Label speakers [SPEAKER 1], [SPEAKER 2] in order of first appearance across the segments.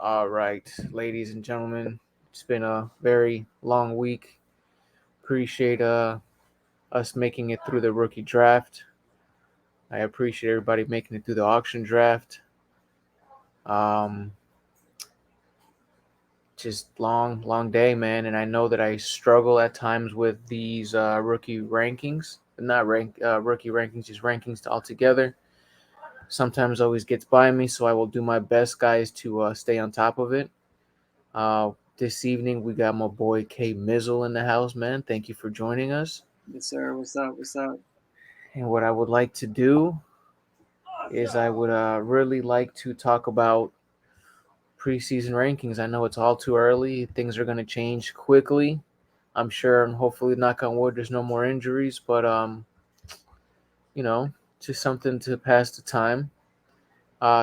[SPEAKER 1] All right, ladies and gentlemen, it's been a very long week. Appreciate us making it through the rookie draft. I appreciate everybody making it through the auction draft. Um, just long day, man. And I know that I struggle at times with these rookie rankings, not rookie rankings, just rankings altogether. Sometimes always gets by me, so I will do my best, guys, to stay on top of it. This evening we got my boy K Mizzle in the house, man. Thank you for joining us.
[SPEAKER 2] Yes, sir. What's up? What's up?
[SPEAKER 1] And what I would like to do is I would really like to talk about preseason rankings. I know it's all too early. Things are going to change quickly. I'm sure, and hopefully, knock on wood, there's no more injuries. But you know, just something to pass the time.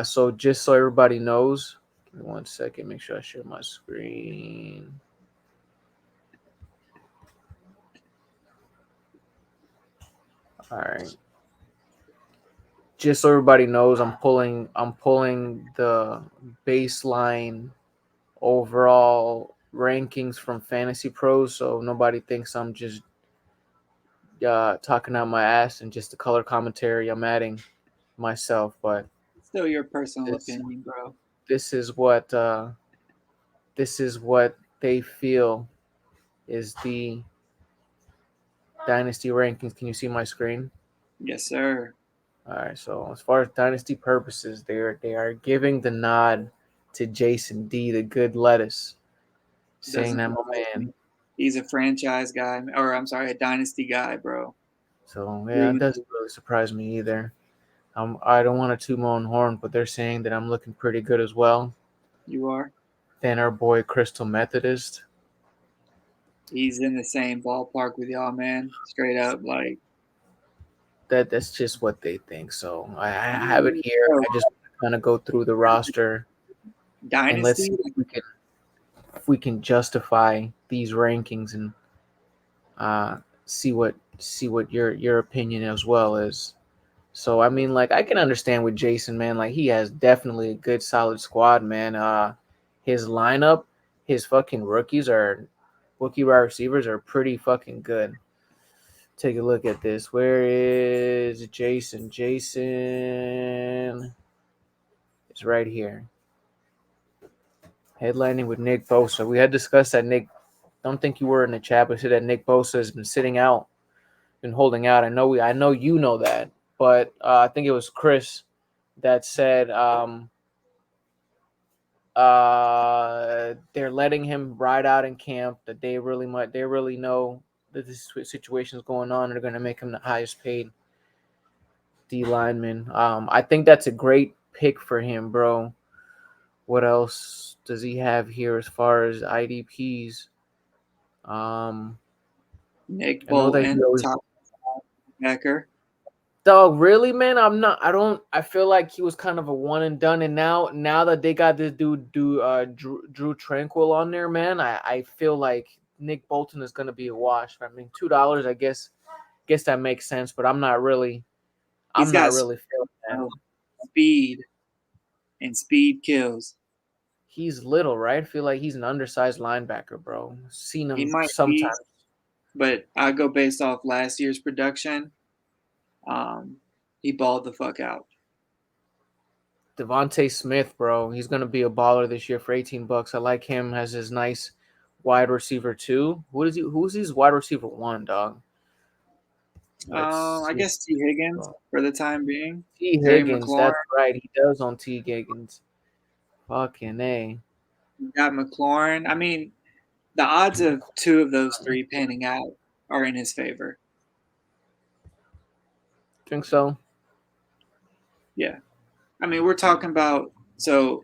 [SPEAKER 1] So just so everybody knows, give me 1 second. Make sure I share my screen. All right. Just so everybody knows, I'm pulling the baseline overall rankings from Fantasy Pros, so nobody thinks I'm just talking out my ass and just the color commentary. I'm adding myself, but
[SPEAKER 2] Still your personal
[SPEAKER 1] this
[SPEAKER 2] opinion, bro.
[SPEAKER 1] this is what they feel is the dynasty rankings. Can you see my screen?
[SPEAKER 2] Yes, sir.
[SPEAKER 1] All right. So as far as dynasty purposes, they are giving the nod to Jason D, the good lettuce, saying
[SPEAKER 2] Doesn't
[SPEAKER 1] that my
[SPEAKER 2] surprise
[SPEAKER 1] man.
[SPEAKER 2] me. He's a franchise guy, or I'm sorry, a dynasty guy, bro.
[SPEAKER 1] So yeah,
[SPEAKER 2] Agree
[SPEAKER 1] it
[SPEAKER 2] with you.
[SPEAKER 1] doesn't really surprise me either. I don't want to toot my own horn, but they're saying that I'm looking pretty good as well.
[SPEAKER 2] You are.
[SPEAKER 1] Then our boy Crystal Methodist.
[SPEAKER 2] He's in the same ballpark with y'all, man. Straight up, like
[SPEAKER 1] That's just what they think. So I have it
[SPEAKER 2] bro,
[SPEAKER 1] here. I just kind of go through the roster and let's
[SPEAKER 2] dynasty.
[SPEAKER 1] see if we can justify these rankings and uh, see what your opinion as well is. So I mean, like I can understand with Jason, man. Like he has definitely a good, solid squad, man. His lineup, his fucking rookie wide receivers are pretty fucking good. Take a look at this. Where is Jason? Jason is right here. Headlining with Nick Bosa. We had discussed that Nick. Don't think you were in the chat, but said that Nick Bosa has been sitting out, been holding out. I know you know that, but I think it was Chris that said they're letting him ride out in camp. That they really know that this situation is going on, and they're going to make him the highest paid D lineman. I think that's a great pick for him, bro. What else does he have here as far as IDPs? Um,
[SPEAKER 2] Nick
[SPEAKER 1] I know that he
[SPEAKER 2] Bolton,
[SPEAKER 1] always.
[SPEAKER 2] top backer.
[SPEAKER 1] Dog, really, man? I'm not. I don't. I feel like he was kind of a one and done, and now that they got this Drew Tranquil on there, man, I feel like Nick Bolton is gonna be a wash. I mean, $2, I guess that makes sense, but
[SPEAKER 2] He's
[SPEAKER 1] I'm
[SPEAKER 2] got
[SPEAKER 1] not really feeling that.
[SPEAKER 2] speed, and speed kills.
[SPEAKER 1] He's little, right? I feel like he's an undersized linebacker, bro. Seen
[SPEAKER 2] He
[SPEAKER 1] him
[SPEAKER 2] might be,
[SPEAKER 1] sometimes.
[SPEAKER 2] but I go based off last year's production. Um, he balled the fuck out.
[SPEAKER 1] Devontae Smith, bro, he's gonna be a baller this year for $18. I like him as his nice wide receiver too. Who is he? Who's his wide receiver one, dog? Let's
[SPEAKER 2] I
[SPEAKER 1] see.
[SPEAKER 2] guess T. Higgins for the time being.
[SPEAKER 1] T.
[SPEAKER 2] Terry
[SPEAKER 1] Higgins,
[SPEAKER 2] McLaurin.
[SPEAKER 1] that's right. He does on T. Higgins. Fucking a.
[SPEAKER 2] You got McLaurin. I mean, the odds of two of those three panning out are in his favor.
[SPEAKER 1] Think so?
[SPEAKER 2] Yeah. I mean, we're talking about, so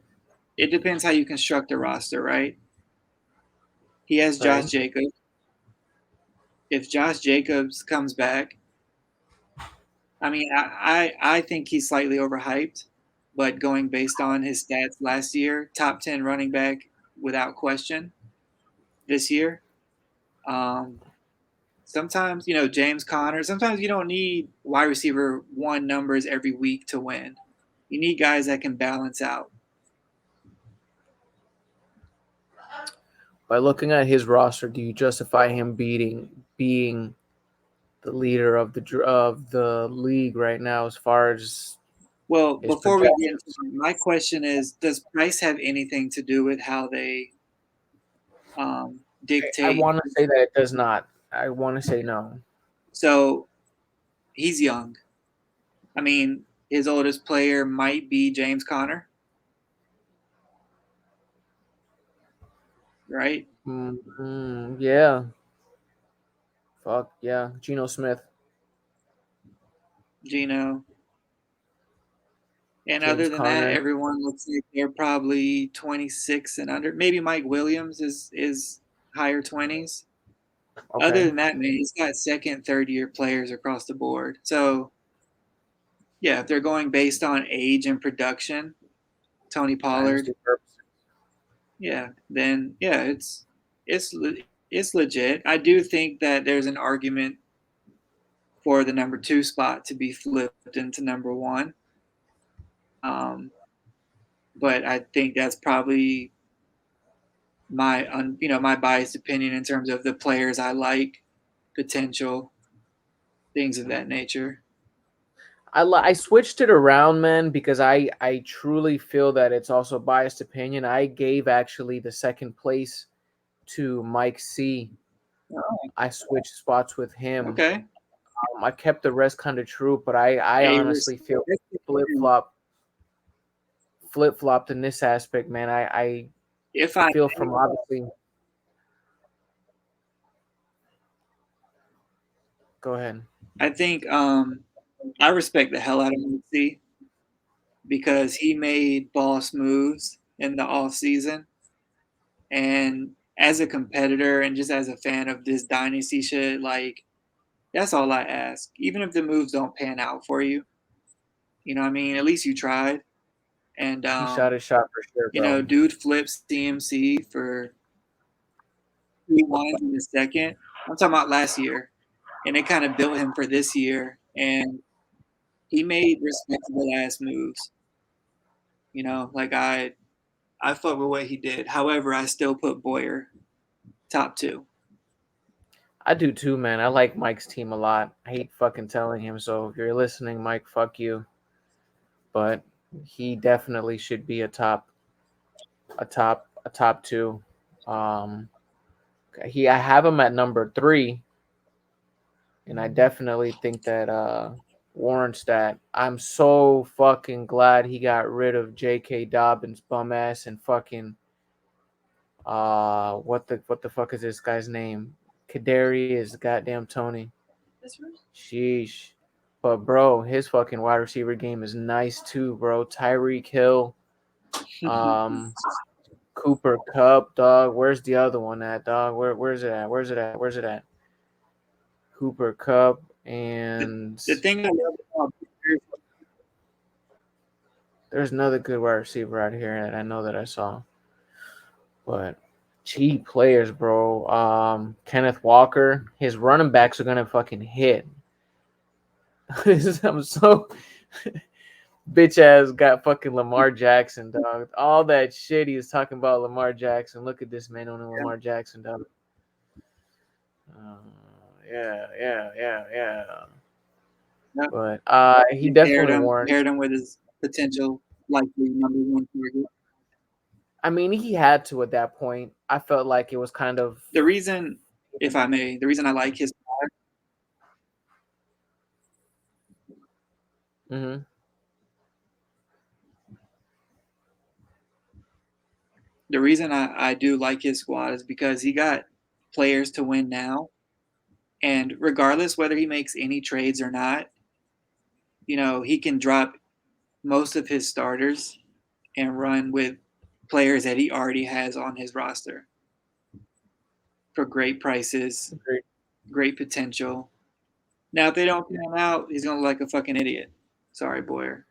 [SPEAKER 2] it depends how you construct a roster, right? He has Josh
[SPEAKER 1] Right.
[SPEAKER 2] Jacobs. If Josh Jacobs comes back, I mean, I think he's slightly overhyped, but going based on his stats last year, top 10 running back without question this year. Um, Sometimes, James Conner, sometimes you don't need wide receiver one numbers every week to win. You need guys that can balance out.
[SPEAKER 1] By looking at his roster, do you justify him being the leader of the league right now as far as
[SPEAKER 2] Well,
[SPEAKER 1] his
[SPEAKER 2] before we get into
[SPEAKER 1] projections?
[SPEAKER 2] that, my question is, does price have anything to do with how they
[SPEAKER 1] I
[SPEAKER 2] dictate?
[SPEAKER 1] want to say that it does not. I want to say no.
[SPEAKER 2] So he's young. I mean, his oldest player might be James Conner, right?
[SPEAKER 1] Yeah. Fuck yeah. Geno Smith,
[SPEAKER 2] Gino. And
[SPEAKER 1] James
[SPEAKER 2] other than that,
[SPEAKER 1] Conner.
[SPEAKER 2] everyone looks like they're probably 26 and under. Maybe Mike Williams is higher 20s. Other
[SPEAKER 1] Okay.
[SPEAKER 2] than that, man, he's got second, third year players across the board. So yeah, if they're going based on age and production, Tony Pollard,
[SPEAKER 1] Dynasty purposes.
[SPEAKER 2] yeah, then yeah, it's it's legit. I do think that there's an argument for the number 2 spot to be flipped into number 1. Um, but I think that's probably my biased opinion in terms of the players I like, potential, things of that nature.
[SPEAKER 1] I switched it around, man, because I truly feel that it's also biased opinion. I gave actually the second place to Mike C.
[SPEAKER 2] Oh,
[SPEAKER 1] I switched spots with him.
[SPEAKER 2] okay.
[SPEAKER 1] I kept the rest kind of true, but I
[SPEAKER 2] Hey,
[SPEAKER 1] honestly feel flip flopped in this aspect, man. I
[SPEAKER 2] if I
[SPEAKER 1] feel from obviously. Go ahead.
[SPEAKER 2] I think I respect the hell out of Muncie because he made boss moves in the off season, and as a competitor and just as a fan of this dynasty shit, like that's all I ask. Even if the moves don't pan out for you, you know what I mean? At least you tried. And
[SPEAKER 1] He shot his shot for sure, bro.
[SPEAKER 2] dude flips CMC for 3 ones in the second. I'm talking about last year, and it kind of built him for this year. And he made respectable ass moves. Like I fuck with what he did. However, I still put Boyer top 2.
[SPEAKER 1] I do too, man. I like Mike's team a lot. I hate fucking telling him. So if you're listening, Mike, fuck you. But he definitely should be a top two. Um, I have him at number 3, and I definitely think that warrants that. I'm so fucking glad he got rid of J.K. Dobbins bum ass and fucking what the fuck is this guy's name? Kadarius goddamn Tony. Sheesh. But bro, his fucking wide receiver game is nice too, bro. Tyreek Hill, um, Cooper Cup, dog. Where's the other one at, dog? Where's it at? Where's it at? Where's it at? Cooper Cup and
[SPEAKER 2] The thing I love about
[SPEAKER 1] there's another good wide receiver out here that I know that I saw. But cheap players, bro. Kenneth Walker, his running backs are gonna fucking hit. I'm so bitch ass got fucking Lamar Jackson, dog. All that shit he was talking about Lamar Jackson. Look at this man owning Lamar Jackson, dog. Uh, yeah. But he
[SPEAKER 2] paired
[SPEAKER 1] definitely
[SPEAKER 2] him
[SPEAKER 1] warrants.
[SPEAKER 2] paired him with his potential likely number 1 target.
[SPEAKER 1] I mean, he had to at that point. I felt like it was kind of.
[SPEAKER 2] The reason, if I may, the reason I like his
[SPEAKER 1] Mm-hmm.
[SPEAKER 2] the reason I do like his squad is because he got players to win now. And regardless whether he makes any trades or not, he can drop most of his starters and run with players that he already has on his roster for great prices, great potential. Now, if they don't pan out, he's going to look like a fucking idiot. Sorry, Boyer.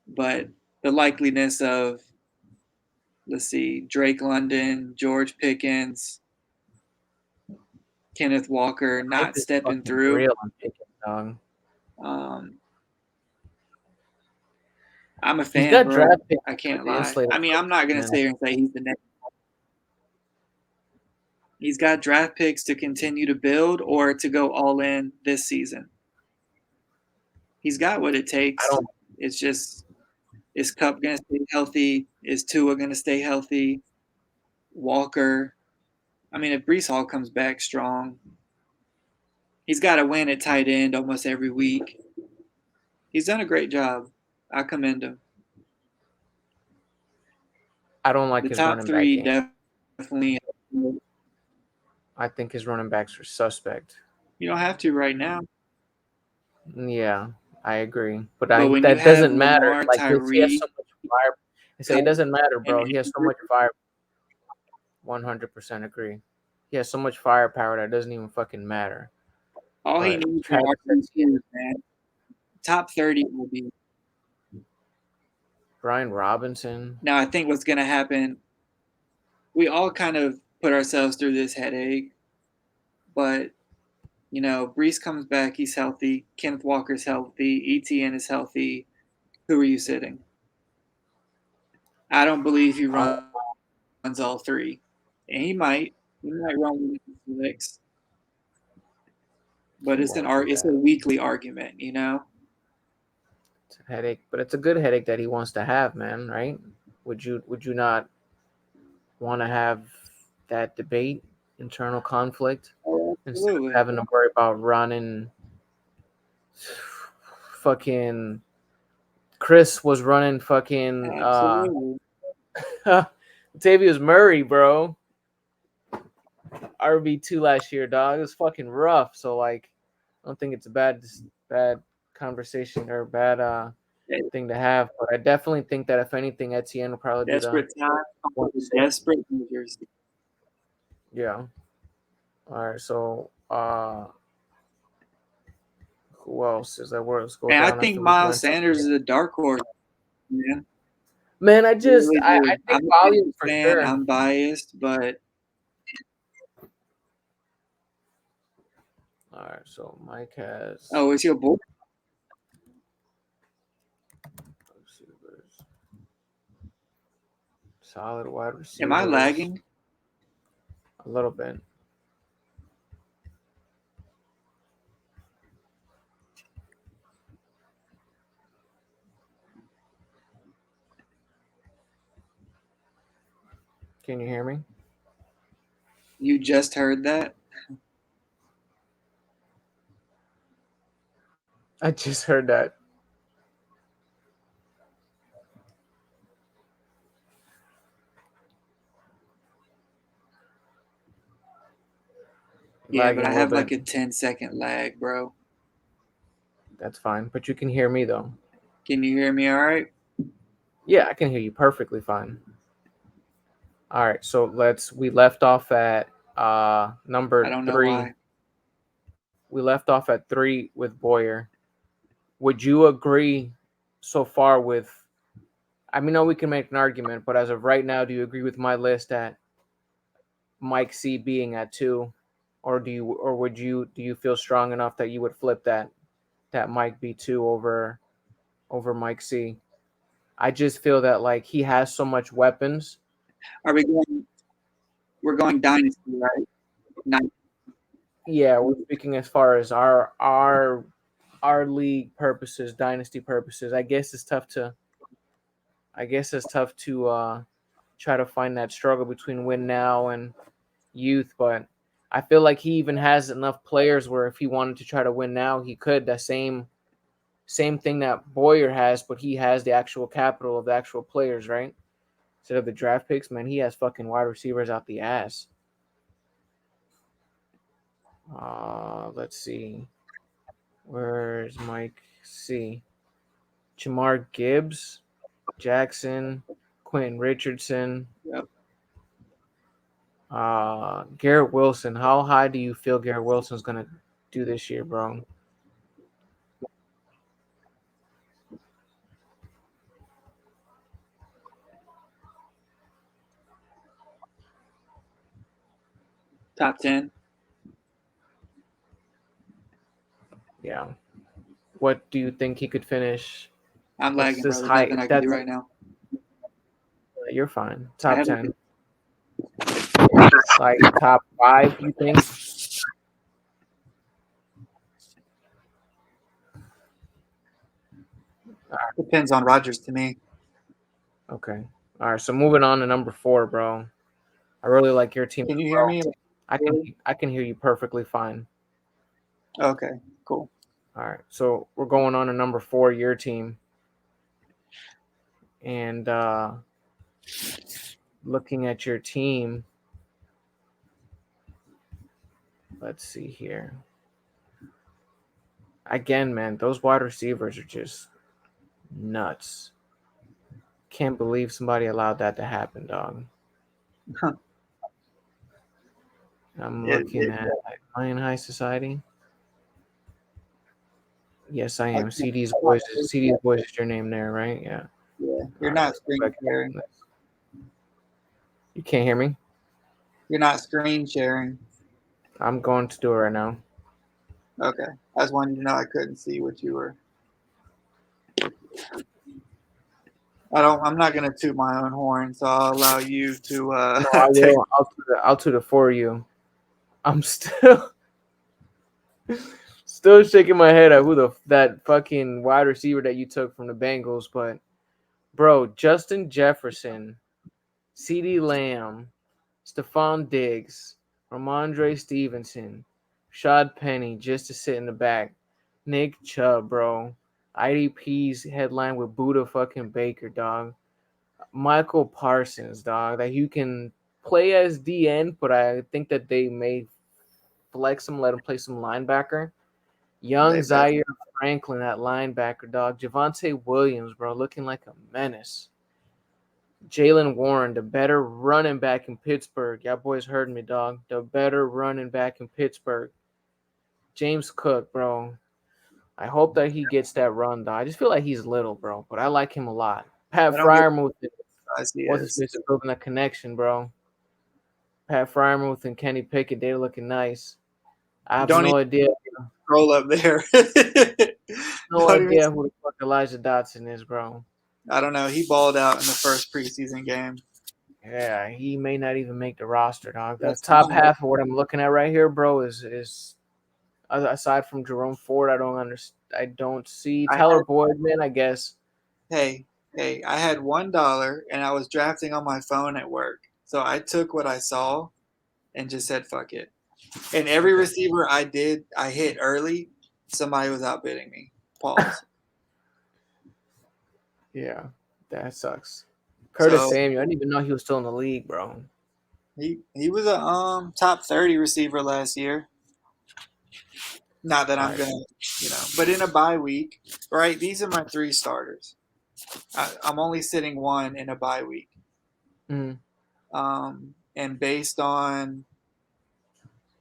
[SPEAKER 2] But the likeliness of, let's see, Drake London, George Pickens, Kenneth Walker
[SPEAKER 1] Hype
[SPEAKER 2] not
[SPEAKER 1] is
[SPEAKER 2] stepping
[SPEAKER 1] fucking
[SPEAKER 2] through.
[SPEAKER 1] real on Pickens, dog.
[SPEAKER 2] I'm a
[SPEAKER 1] He's
[SPEAKER 2] fan,
[SPEAKER 1] got
[SPEAKER 2] bro.
[SPEAKER 1] draft picks
[SPEAKER 2] I can't
[SPEAKER 1] for the
[SPEAKER 2] lie.
[SPEAKER 1] insulated
[SPEAKER 2] I mean, I'm not going to
[SPEAKER 1] man.
[SPEAKER 2] sit here and say he's the next. He's got draft picks to continue to build or to go all in this season. He's got what it takes. It's just, is Kupp going to stay healthy? Is Tua going to stay healthy? Walker. I mean, if Breece Hall comes back strong, he's got to win at tight end almost every week. He's done a great job. I commend him.
[SPEAKER 1] I don't like
[SPEAKER 2] The
[SPEAKER 1] his
[SPEAKER 2] top
[SPEAKER 1] running
[SPEAKER 2] three
[SPEAKER 1] back game.
[SPEAKER 2] definitely.
[SPEAKER 1] I think his running backs are suspect.
[SPEAKER 2] You don't have to right now.
[SPEAKER 1] Yeah, I agree. But
[SPEAKER 2] when
[SPEAKER 1] that
[SPEAKER 2] you
[SPEAKER 1] doesn't
[SPEAKER 2] have
[SPEAKER 1] matter.
[SPEAKER 2] Lamar,
[SPEAKER 1] Like he has so
[SPEAKER 2] Tyree,
[SPEAKER 1] much fire. I say it doesn't matter, bro. He has so much fire. 100% agree. He has so much firepower that doesn't even fucking matter.
[SPEAKER 2] all he
[SPEAKER 1] But
[SPEAKER 2] needs
[SPEAKER 1] Travis
[SPEAKER 2] are receivers, man. Top 30 will be.
[SPEAKER 1] Brian Robinson.
[SPEAKER 2] Now, I think what's going to happen, we all kind of put ourselves through this headache, but, you know, Breece comes back, he's healthy. Kenneth Walker's healthy. ETN is healthy. Who are you sitting? I don't believe he runs all three. And he might. He might run with six. But it's a weekly argument, you know?
[SPEAKER 1] It's a headache, but it's a good headache that he wants to have, man, right? Would you not want to have that debate, internal conflict, instead of having to worry about running? Fucking Chris was running fucking Latavius Murray, bro. RB2 last year, dog. It was fucking rough. So like, I don't think it's a bad conversation or bad thing to have. But I definitely think that if anything, Etienne will probably
[SPEAKER 2] desperate
[SPEAKER 1] be
[SPEAKER 2] time, desperate measures.
[SPEAKER 1] Yeah. All right. So who else is that? Where let's go
[SPEAKER 2] And
[SPEAKER 1] down.
[SPEAKER 2] I think Miles Sanders is a dark horse, man.
[SPEAKER 1] Man, I think
[SPEAKER 2] I'm
[SPEAKER 1] volume for sure.
[SPEAKER 2] I'm biased, but
[SPEAKER 1] all right. So Mike has.
[SPEAKER 2] Oh, is your boy?
[SPEAKER 1] Solid wide receiver.
[SPEAKER 2] Am I lagging?
[SPEAKER 1] A little bit. Can you hear me?
[SPEAKER 2] You just heard that?
[SPEAKER 1] I just heard that.
[SPEAKER 2] Yeah, but I have like a 10-second lag, bro.
[SPEAKER 1] That's fine, but you can hear me though.
[SPEAKER 2] Can you hear me all right?
[SPEAKER 1] Yeah, I can hear you perfectly fine. All right, so we left off at number 3.
[SPEAKER 2] I don't know why.
[SPEAKER 1] We left off at 3 with Boyer. Would you agree so far with, I mean, no, we can make an argument, but as of right now, do you agree with my list at Mike C being at 2? Or do you feel strong enough that you would flip that Mike be 2 over Mike C? I just feel that like he has so much weapons.
[SPEAKER 2] We're going dynasty, right?
[SPEAKER 1] Yeah, we're speaking as far as our league purposes, dynasty purposes. I guess it's tough to try to find that struggle between win now and youth, but I feel like he even has enough players where if he wanted to try to win now, he could. That same thing that Boyer has, but he has the actual capital of the actual players, right? Instead of the draft picks, man, he has fucking wide receivers out the ass. Let's see. Where's Mike C? Jamar Gibbs, Jackson, Quentin Richardson.
[SPEAKER 2] Yep.
[SPEAKER 1] Garrett Wilson. How high do you feel Garrett Wilson's gonna do this year, bro?
[SPEAKER 2] Top 10.
[SPEAKER 1] Yeah. What do you think he could finish?
[SPEAKER 2] I'm lagging, brother. Nothing I can do right now.
[SPEAKER 1] You're fine. Top 10. Like top 5, you think?
[SPEAKER 2] Depends on Rodgers to me.
[SPEAKER 1] Okay. All right. So moving on to number 4, bro. I really like your team
[SPEAKER 2] Can
[SPEAKER 1] as
[SPEAKER 2] you hear
[SPEAKER 1] well.
[SPEAKER 2] me?
[SPEAKER 1] I can hear you perfectly fine.
[SPEAKER 2] Okay, cool.
[SPEAKER 1] All right. So we're going on to number 4, your team. And looking at your team, let's see here. Again, man, those wide receivers are just nuts. Can't believe somebody allowed that to happen, dog. I'm looking at Lion High Society. Yes, I am. CD's Boys. CD's Boys is your name there, right? Yeah.
[SPEAKER 2] Yeah, you're
[SPEAKER 1] All
[SPEAKER 2] not
[SPEAKER 1] right.
[SPEAKER 2] screen sharing.
[SPEAKER 1] You can't hear me?
[SPEAKER 2] You're not screen sharing.
[SPEAKER 1] I'm going to do it right now.
[SPEAKER 2] Okay, I just wanted you to know I couldn't see what you were. I'm not gonna toot my own horn, so I'll allow you to
[SPEAKER 1] No, I
[SPEAKER 2] take.
[SPEAKER 1] will. I'll toot it for you. I'm still shaking my head at that fucking wide receiver that you took from the Bengals, but bro, Justin Jefferson, CeeDee Lamb, Stephon Diggs, Ramondre Stevenson, Shad Penny just to sit in the back, Nick Chubb, bro, IDP's headline with Buda fucking Baker, dog, Michael Parsons, dog, that you can play as DN, but I think that they may flex him, let him play some linebacker. Young Zaire Franklin at linebacker, dog. Javonte Williams, bro, looking like a menace. Jalen Warren, the better running back in Pittsburgh. Y'all boys heard me, dog. The better running back in Pittsburgh. James Cook, bro. I hope that he gets that run, dog. I just feel like he's little, bro, but I like him a lot. Pat
[SPEAKER 2] I don't get
[SPEAKER 1] Fryermuth, what's his
[SPEAKER 2] ideas.
[SPEAKER 1] face, building a connection, bro. Pat Fryermuth and Kenny Pickett, they're looking nice. I have
[SPEAKER 2] Don't
[SPEAKER 1] no
[SPEAKER 2] even
[SPEAKER 1] idea.
[SPEAKER 2] scroll up there.
[SPEAKER 1] No
[SPEAKER 2] Don't even,
[SPEAKER 1] idea who the fuck Elijah Dotson is, bro.
[SPEAKER 2] I don't know. He balled out in the first preseason game.
[SPEAKER 1] Yeah, he may not even make the roster, dog. The
[SPEAKER 2] That's
[SPEAKER 1] top
[SPEAKER 2] fine.
[SPEAKER 1] half of what I'm looking at right here, bro, is aside from Jerome Ford, I don't see Tyler Boyd, man. I guess.
[SPEAKER 2] Hey, I had $1 and I was drafting on my phone at work. So I took what I saw and just said fuck it. And every receiver I hit early, somebody was outbidding me. Pause.
[SPEAKER 1] Yeah, that sucks. Curtis
[SPEAKER 2] So
[SPEAKER 1] Samuel, I didn't even know he was still in the league, bro.
[SPEAKER 2] he was a top 30 receiver last year. Not that I'm
[SPEAKER 1] Right.
[SPEAKER 2] gonna, but in a bye week, right? These are my 3 starters. I'm only sitting one in a bye week.
[SPEAKER 1] Mm.
[SPEAKER 2] And based on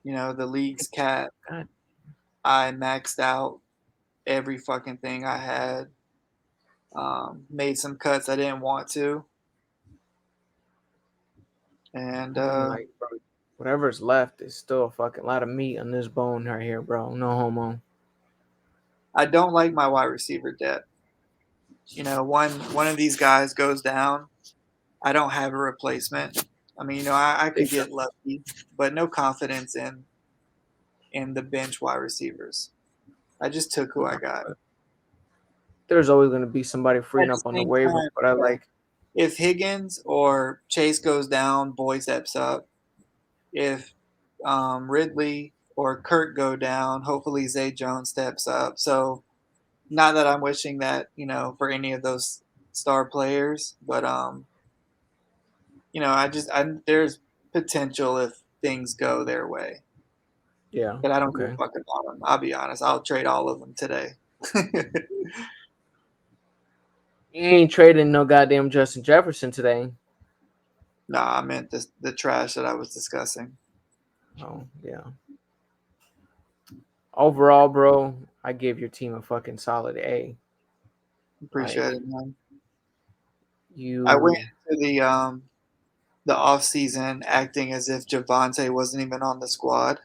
[SPEAKER 2] the league's cap,
[SPEAKER 1] God.
[SPEAKER 2] I maxed out every fucking thing I had. Made some cuts I didn't want to, and
[SPEAKER 1] Like, bro, whatever's left is still a fucking lot of meat on this bone right here, bro. No homo.
[SPEAKER 2] I don't like my wide receiver depth. One of these guys goes down, I don't have a replacement. I mean, I could get lucky, but no confidence in the bench wide receivers. I just took who I got.
[SPEAKER 1] There's always going to be somebody freeing
[SPEAKER 2] At
[SPEAKER 1] up on
[SPEAKER 2] the
[SPEAKER 1] the
[SPEAKER 2] same
[SPEAKER 1] waivers,
[SPEAKER 2] time,
[SPEAKER 1] but I like.
[SPEAKER 2] if Higgins or Chase goes down, Boyd steps up. If Ridley or Kurt go down, hopefully Zay Jones steps up. So, not that I'm wishing that for any of those star players, but there's potential if things go their way.
[SPEAKER 1] Yeah.
[SPEAKER 2] But I don't give a
[SPEAKER 1] Okay.
[SPEAKER 2] fuck about them. I'll be honest. I'll trade all of them today.
[SPEAKER 1] You ain't trading no goddamn Justin Jefferson today.
[SPEAKER 2] No, I meant the trash that I was discussing.
[SPEAKER 1] Oh, yeah. Overall, bro, I give your team a fucking solid A.
[SPEAKER 2] Appreciate it, man. I went
[SPEAKER 1] You
[SPEAKER 2] into the off season acting as if Javante wasn't even on the squad.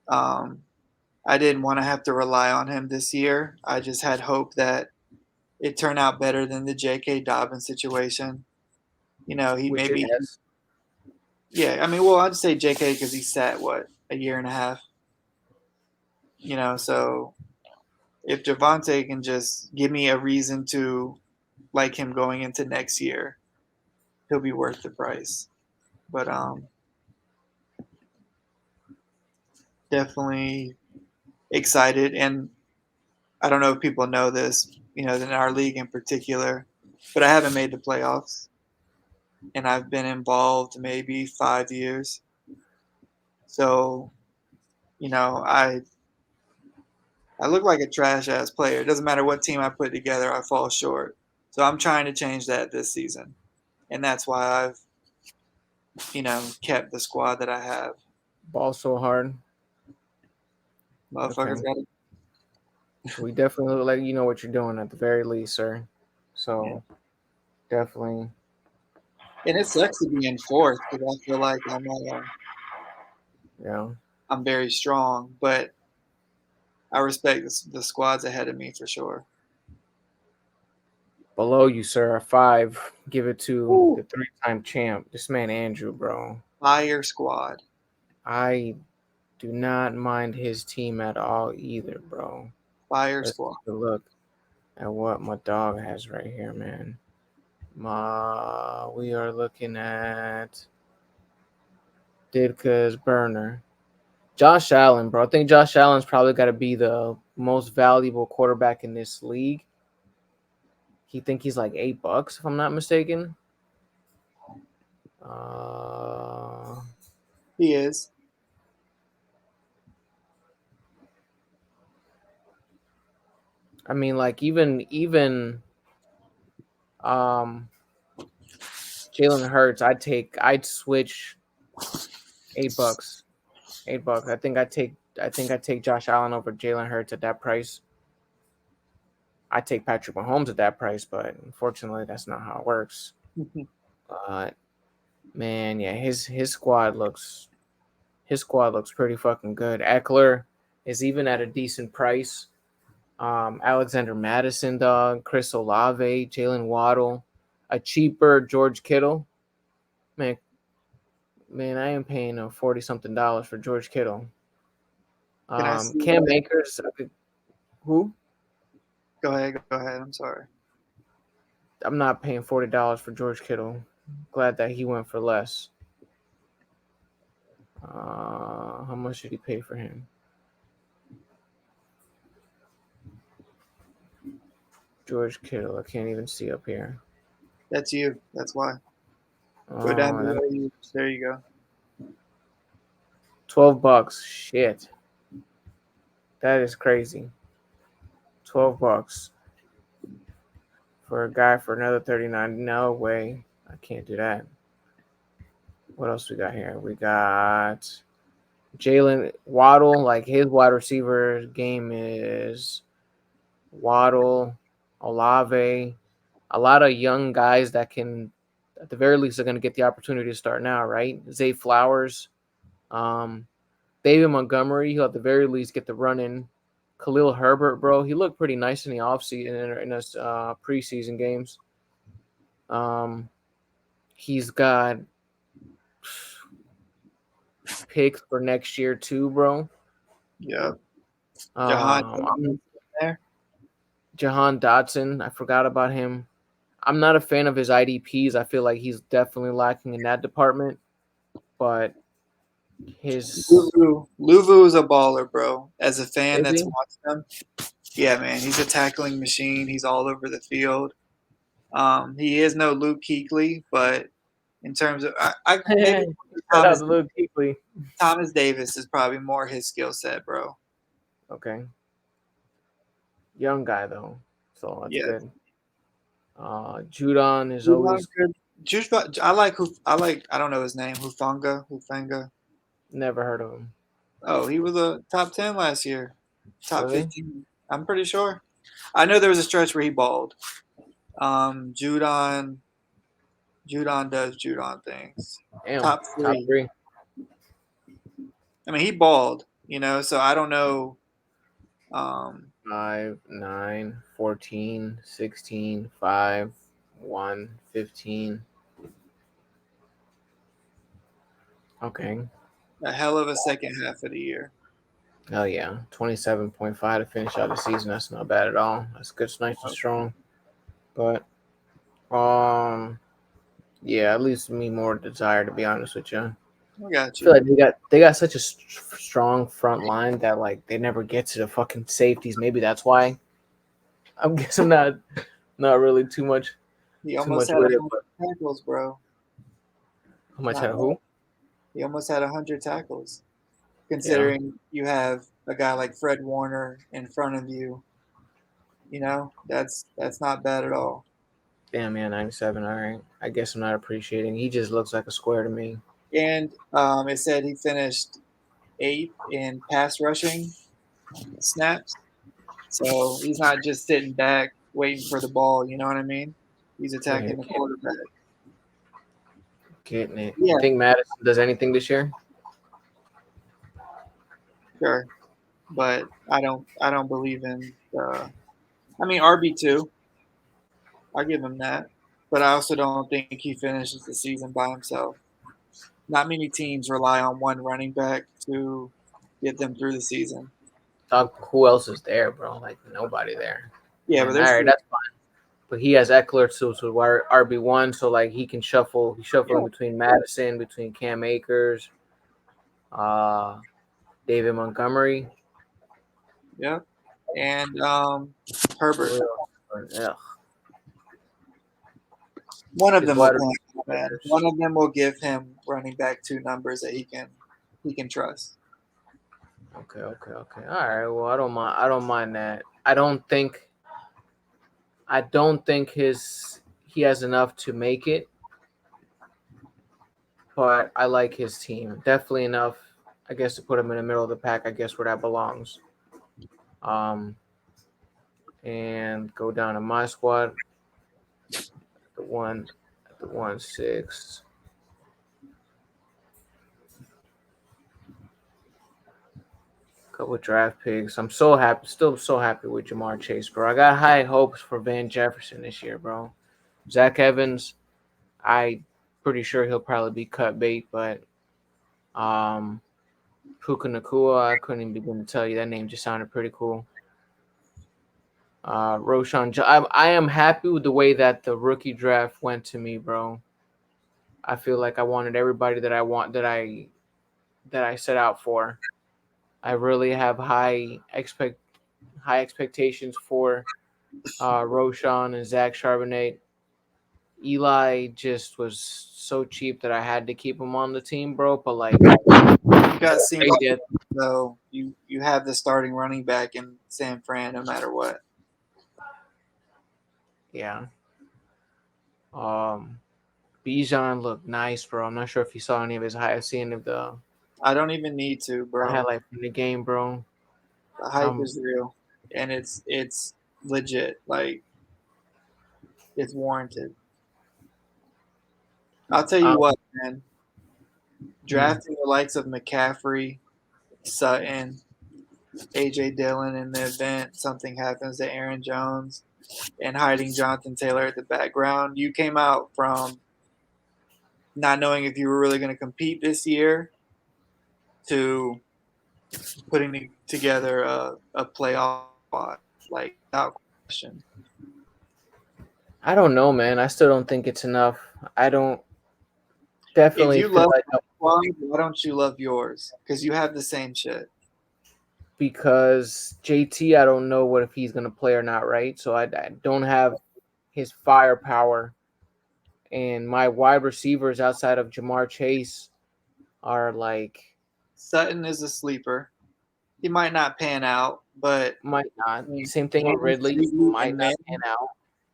[SPEAKER 2] I didn't want to have to rely on him this year. I just had hope that it turned out better than the J.K. Dobbins situation. He
[SPEAKER 1] which it
[SPEAKER 2] maybe
[SPEAKER 1] has.
[SPEAKER 2] Yeah, I mean, well, I'd say JK because he sat a year and a half. So if Javonte can just give me a reason to like him going into next year, he'll be worth the price. But definitely excited, and I don't know if people know this, in our league in particular, but I haven't made the playoffs, and I've been involved maybe 5 years. So, I look like a trash ass player. It doesn't matter what team I put together, I fall short. So I'm trying to change that this season, and that's why I've kept the squad that I have.
[SPEAKER 1] Ball so hard.
[SPEAKER 2] Motherfuckers
[SPEAKER 1] Okay.
[SPEAKER 2] got to.
[SPEAKER 1] We definitely look like you know what you're doing at the very least, sir.
[SPEAKER 2] Yeah.
[SPEAKER 1] So definitely.
[SPEAKER 2] And it sucks to be in fourth because I feel like
[SPEAKER 1] Yeah.
[SPEAKER 2] I'm very strong, but I respect the squads ahead of me for sure.
[SPEAKER 1] Below you, sir, a 5. Give it to
[SPEAKER 2] Woo.
[SPEAKER 1] the 3-time champ. This man Andrew, bro.
[SPEAKER 2] Fire squad.
[SPEAKER 1] I do not mind his team at all either, bro.
[SPEAKER 2] Fire
[SPEAKER 1] Let's
[SPEAKER 2] squad.
[SPEAKER 1] take a look at what my dog has right here, man. We are looking at Didka's burner. Josh Allen, bro. I think Josh Allen's probably got to be the most valuable quarterback in this league. He think he's like $8, if I'm not mistaken. Uh,
[SPEAKER 2] He is.
[SPEAKER 1] I mean, like even um Jalen Hurts, I'd switch $8. $8. I think I take Josh Allen over Jalen Hurts at that price. I take Patrick Mahomes at that price, but unfortunately, that's not how it works. But man, yeah, his squad looks pretty fucking good. Eckler is even at a decent price. Alexander Madison, dog, Chris Olave, Jalen Waddle, a cheaper George Kittle. Man, man, I am paying $40-something for George Kittle.
[SPEAKER 2] Can I see?
[SPEAKER 1] Cam Akers, who?
[SPEAKER 2] Go ahead. Go ahead. I'm sorry.
[SPEAKER 1] I'm not paying $40 for George Kittle. Glad that he went for less. How much did he pay for him? George Kittle. I can't even see up here.
[SPEAKER 2] That's you. That's why. Go down below you. There you go.
[SPEAKER 1] $12. Shit, that is crazy. $12 for a guy for another 39. No way. I can't do that. What else we got here? We got Jalen Waddle. Like his wide receiver game is Waddle, Olave, a lot of young guys that can, at the very least, are going to get the opportunity to start now, right? Zay Flowers, um, David Montgomery, he'll at the very least get the run in. Khalil Herbert, bro, he looked pretty nice in the offseason in his preseason games. He's got picks for next year too, bro.
[SPEAKER 2] Yep. Jahan
[SPEAKER 1] I'm
[SPEAKER 2] there.
[SPEAKER 1] Jahan Dotson. I forgot about him. I'm not a fan of his IDPs. I feel like he's definitely lacking in that department. But his
[SPEAKER 2] Luvu is a baller, bro. As a fan
[SPEAKER 1] is
[SPEAKER 2] that's
[SPEAKER 1] he?
[SPEAKER 2] watched him, yeah, man, he's a tackling machine. He's all over the field. He is no Luke Kuechly, but in terms of, I maybe
[SPEAKER 1] Shout out
[SPEAKER 2] Thomas
[SPEAKER 1] to Luke Kuechly.
[SPEAKER 2] Thomas Davis is probably more his skill set, bro.
[SPEAKER 1] Okay, young guy though, so that's
[SPEAKER 2] Yeah,
[SPEAKER 1] good. Judon is
[SPEAKER 2] Judon's
[SPEAKER 1] always
[SPEAKER 2] good. I like who I like. I don't know his name. Hufanga.
[SPEAKER 1] never heard of him.
[SPEAKER 2] Oh, he was a top 10 last year, top
[SPEAKER 1] Really?
[SPEAKER 2] 15. I'm pretty sure. I know there was a stretch where he balled. Judon does Judon things.
[SPEAKER 1] Damn,
[SPEAKER 2] Top
[SPEAKER 1] top
[SPEAKER 2] 3.
[SPEAKER 1] three.
[SPEAKER 2] I mean, he balled, so I don't know. Um,
[SPEAKER 1] 5, 9, 14, 16, 5, 1, 15. Okay.
[SPEAKER 2] A hell of a second half of the year.
[SPEAKER 1] Oh yeah, 27.5 to finish out the season. That's not bad at all. That's good, it's nice and strong. But yeah, at least me more desire to be honest with you. I
[SPEAKER 2] I got
[SPEAKER 1] feel
[SPEAKER 2] you.
[SPEAKER 1] like they got such a strong front line that like they never get to the fucking safeties. Maybe that's why. I'm guessing not really
[SPEAKER 2] He
[SPEAKER 1] too
[SPEAKER 2] almost
[SPEAKER 1] much
[SPEAKER 2] had
[SPEAKER 1] with it.
[SPEAKER 2] 100
[SPEAKER 1] But
[SPEAKER 2] tackles, bro.
[SPEAKER 1] how much
[SPEAKER 2] Not
[SPEAKER 1] had
[SPEAKER 2] bad.
[SPEAKER 1] who?
[SPEAKER 2] He almost had 100 tackles.
[SPEAKER 1] Yeah.
[SPEAKER 2] Considering you have a guy like Fred Warner in front of you, that's not bad at all.
[SPEAKER 1] Damn, yeah, 97. All right. I guess I'm not appreciating. He just looks like a square to me.
[SPEAKER 2] And it said he finished eighth in pass rushing snaps. So he's not just sitting back waiting for the ball. You know what I mean? He's
[SPEAKER 1] Yeah,
[SPEAKER 2] attacking the quarterback.
[SPEAKER 1] getting it. You
[SPEAKER 2] Yeah,
[SPEAKER 1] think Madison does anything this year?
[SPEAKER 2] sure. But I don't believe in the. I mean RB2. I'll give him that. But I also don't think he finishes the season by himself. Not many teams rely on one running back to get them through the season.
[SPEAKER 1] Talk. Who else is there, bro? Like nobody there.
[SPEAKER 2] Yeah, but
[SPEAKER 1] And all
[SPEAKER 2] there's
[SPEAKER 1] right,
[SPEAKER 2] still
[SPEAKER 1] that's fine. But he has Eckler too, so RB1, so like he can shuffle. He's shuffling
[SPEAKER 2] yeah,
[SPEAKER 1] between Madison, between Cam Akers, uh, David Montgomery.
[SPEAKER 2] yeah. And
[SPEAKER 1] For
[SPEAKER 2] Herbert.
[SPEAKER 1] real. Ugh.
[SPEAKER 2] One of
[SPEAKER 1] His
[SPEAKER 2] them will
[SPEAKER 1] wide
[SPEAKER 2] play, man.
[SPEAKER 1] receivers.
[SPEAKER 2] One of them will give him running back two numbers that he can trust.
[SPEAKER 1] Okay. All right. Well, I don't mind. I don't mind that. I don't think he has enough to make it, but I like his team. Definitely enough, I guess, to put him in the middle of the pack. I guess where that belongs. Um, and go down to my squad. At the 1-6. Couple draft picks. I'm so happy, still so happy with Jamar Chase, bro. I got high hopes for Van Jefferson this year, bro. Zach Evans, I pretty sure he'll probably be cut bait, but um, Puka Nakua, I couldn't even begin to tell you. That name just sounded pretty cool. I am happy with the way that the rookie draft went to me, bro. I feel like I wanted everybody that I set out for. I really have high expectations for Roshan and Zach Charbonnet. Eli just was so cheap that I had to keep him on the team, bro. But like,
[SPEAKER 2] You got seen
[SPEAKER 1] I did,
[SPEAKER 2] though. You have the starting running back in San Fran no matter what.
[SPEAKER 1] yeah. Um, Bijan looked nice, bro. I'm not sure if you saw any of his highlights, seen of
[SPEAKER 2] I don't even need to,
[SPEAKER 1] the
[SPEAKER 2] bro.
[SPEAKER 1] highlight from the game, bro.
[SPEAKER 2] The hype
[SPEAKER 1] Um,
[SPEAKER 2] is real, and it's legit. Like it's warranted. I'll tell you
[SPEAKER 1] um,
[SPEAKER 2] what, man.
[SPEAKER 1] mm,
[SPEAKER 2] Drafting the likes of McCaffrey, Sutton, AJ Dillon in the event something happens to Aaron Jones, and hiding Jonathan Taylor at the background. You came out from not knowing if you were really going to compete this year to putting together a playoff spot, like without question.
[SPEAKER 1] I don't know, man. I still don't think it's enough. I don't
[SPEAKER 2] If
[SPEAKER 1] definitely
[SPEAKER 2] you
[SPEAKER 1] feel
[SPEAKER 2] love
[SPEAKER 1] like
[SPEAKER 2] my squad, why don't you love yours? Because you have the same shit.
[SPEAKER 1] because JT, I don't know what if he's gonna play or not, right? So I don't have his firepower, and my wide receivers outside of Jamar Chase are like
[SPEAKER 2] Sutton is a sleeper. He might not pan out, but
[SPEAKER 1] might not.
[SPEAKER 2] I mean,
[SPEAKER 1] Same thing with
[SPEAKER 2] Jerry
[SPEAKER 1] Ridley,
[SPEAKER 2] Jeudy
[SPEAKER 1] might
[SPEAKER 2] and
[SPEAKER 1] not
[SPEAKER 2] man,
[SPEAKER 1] pan out.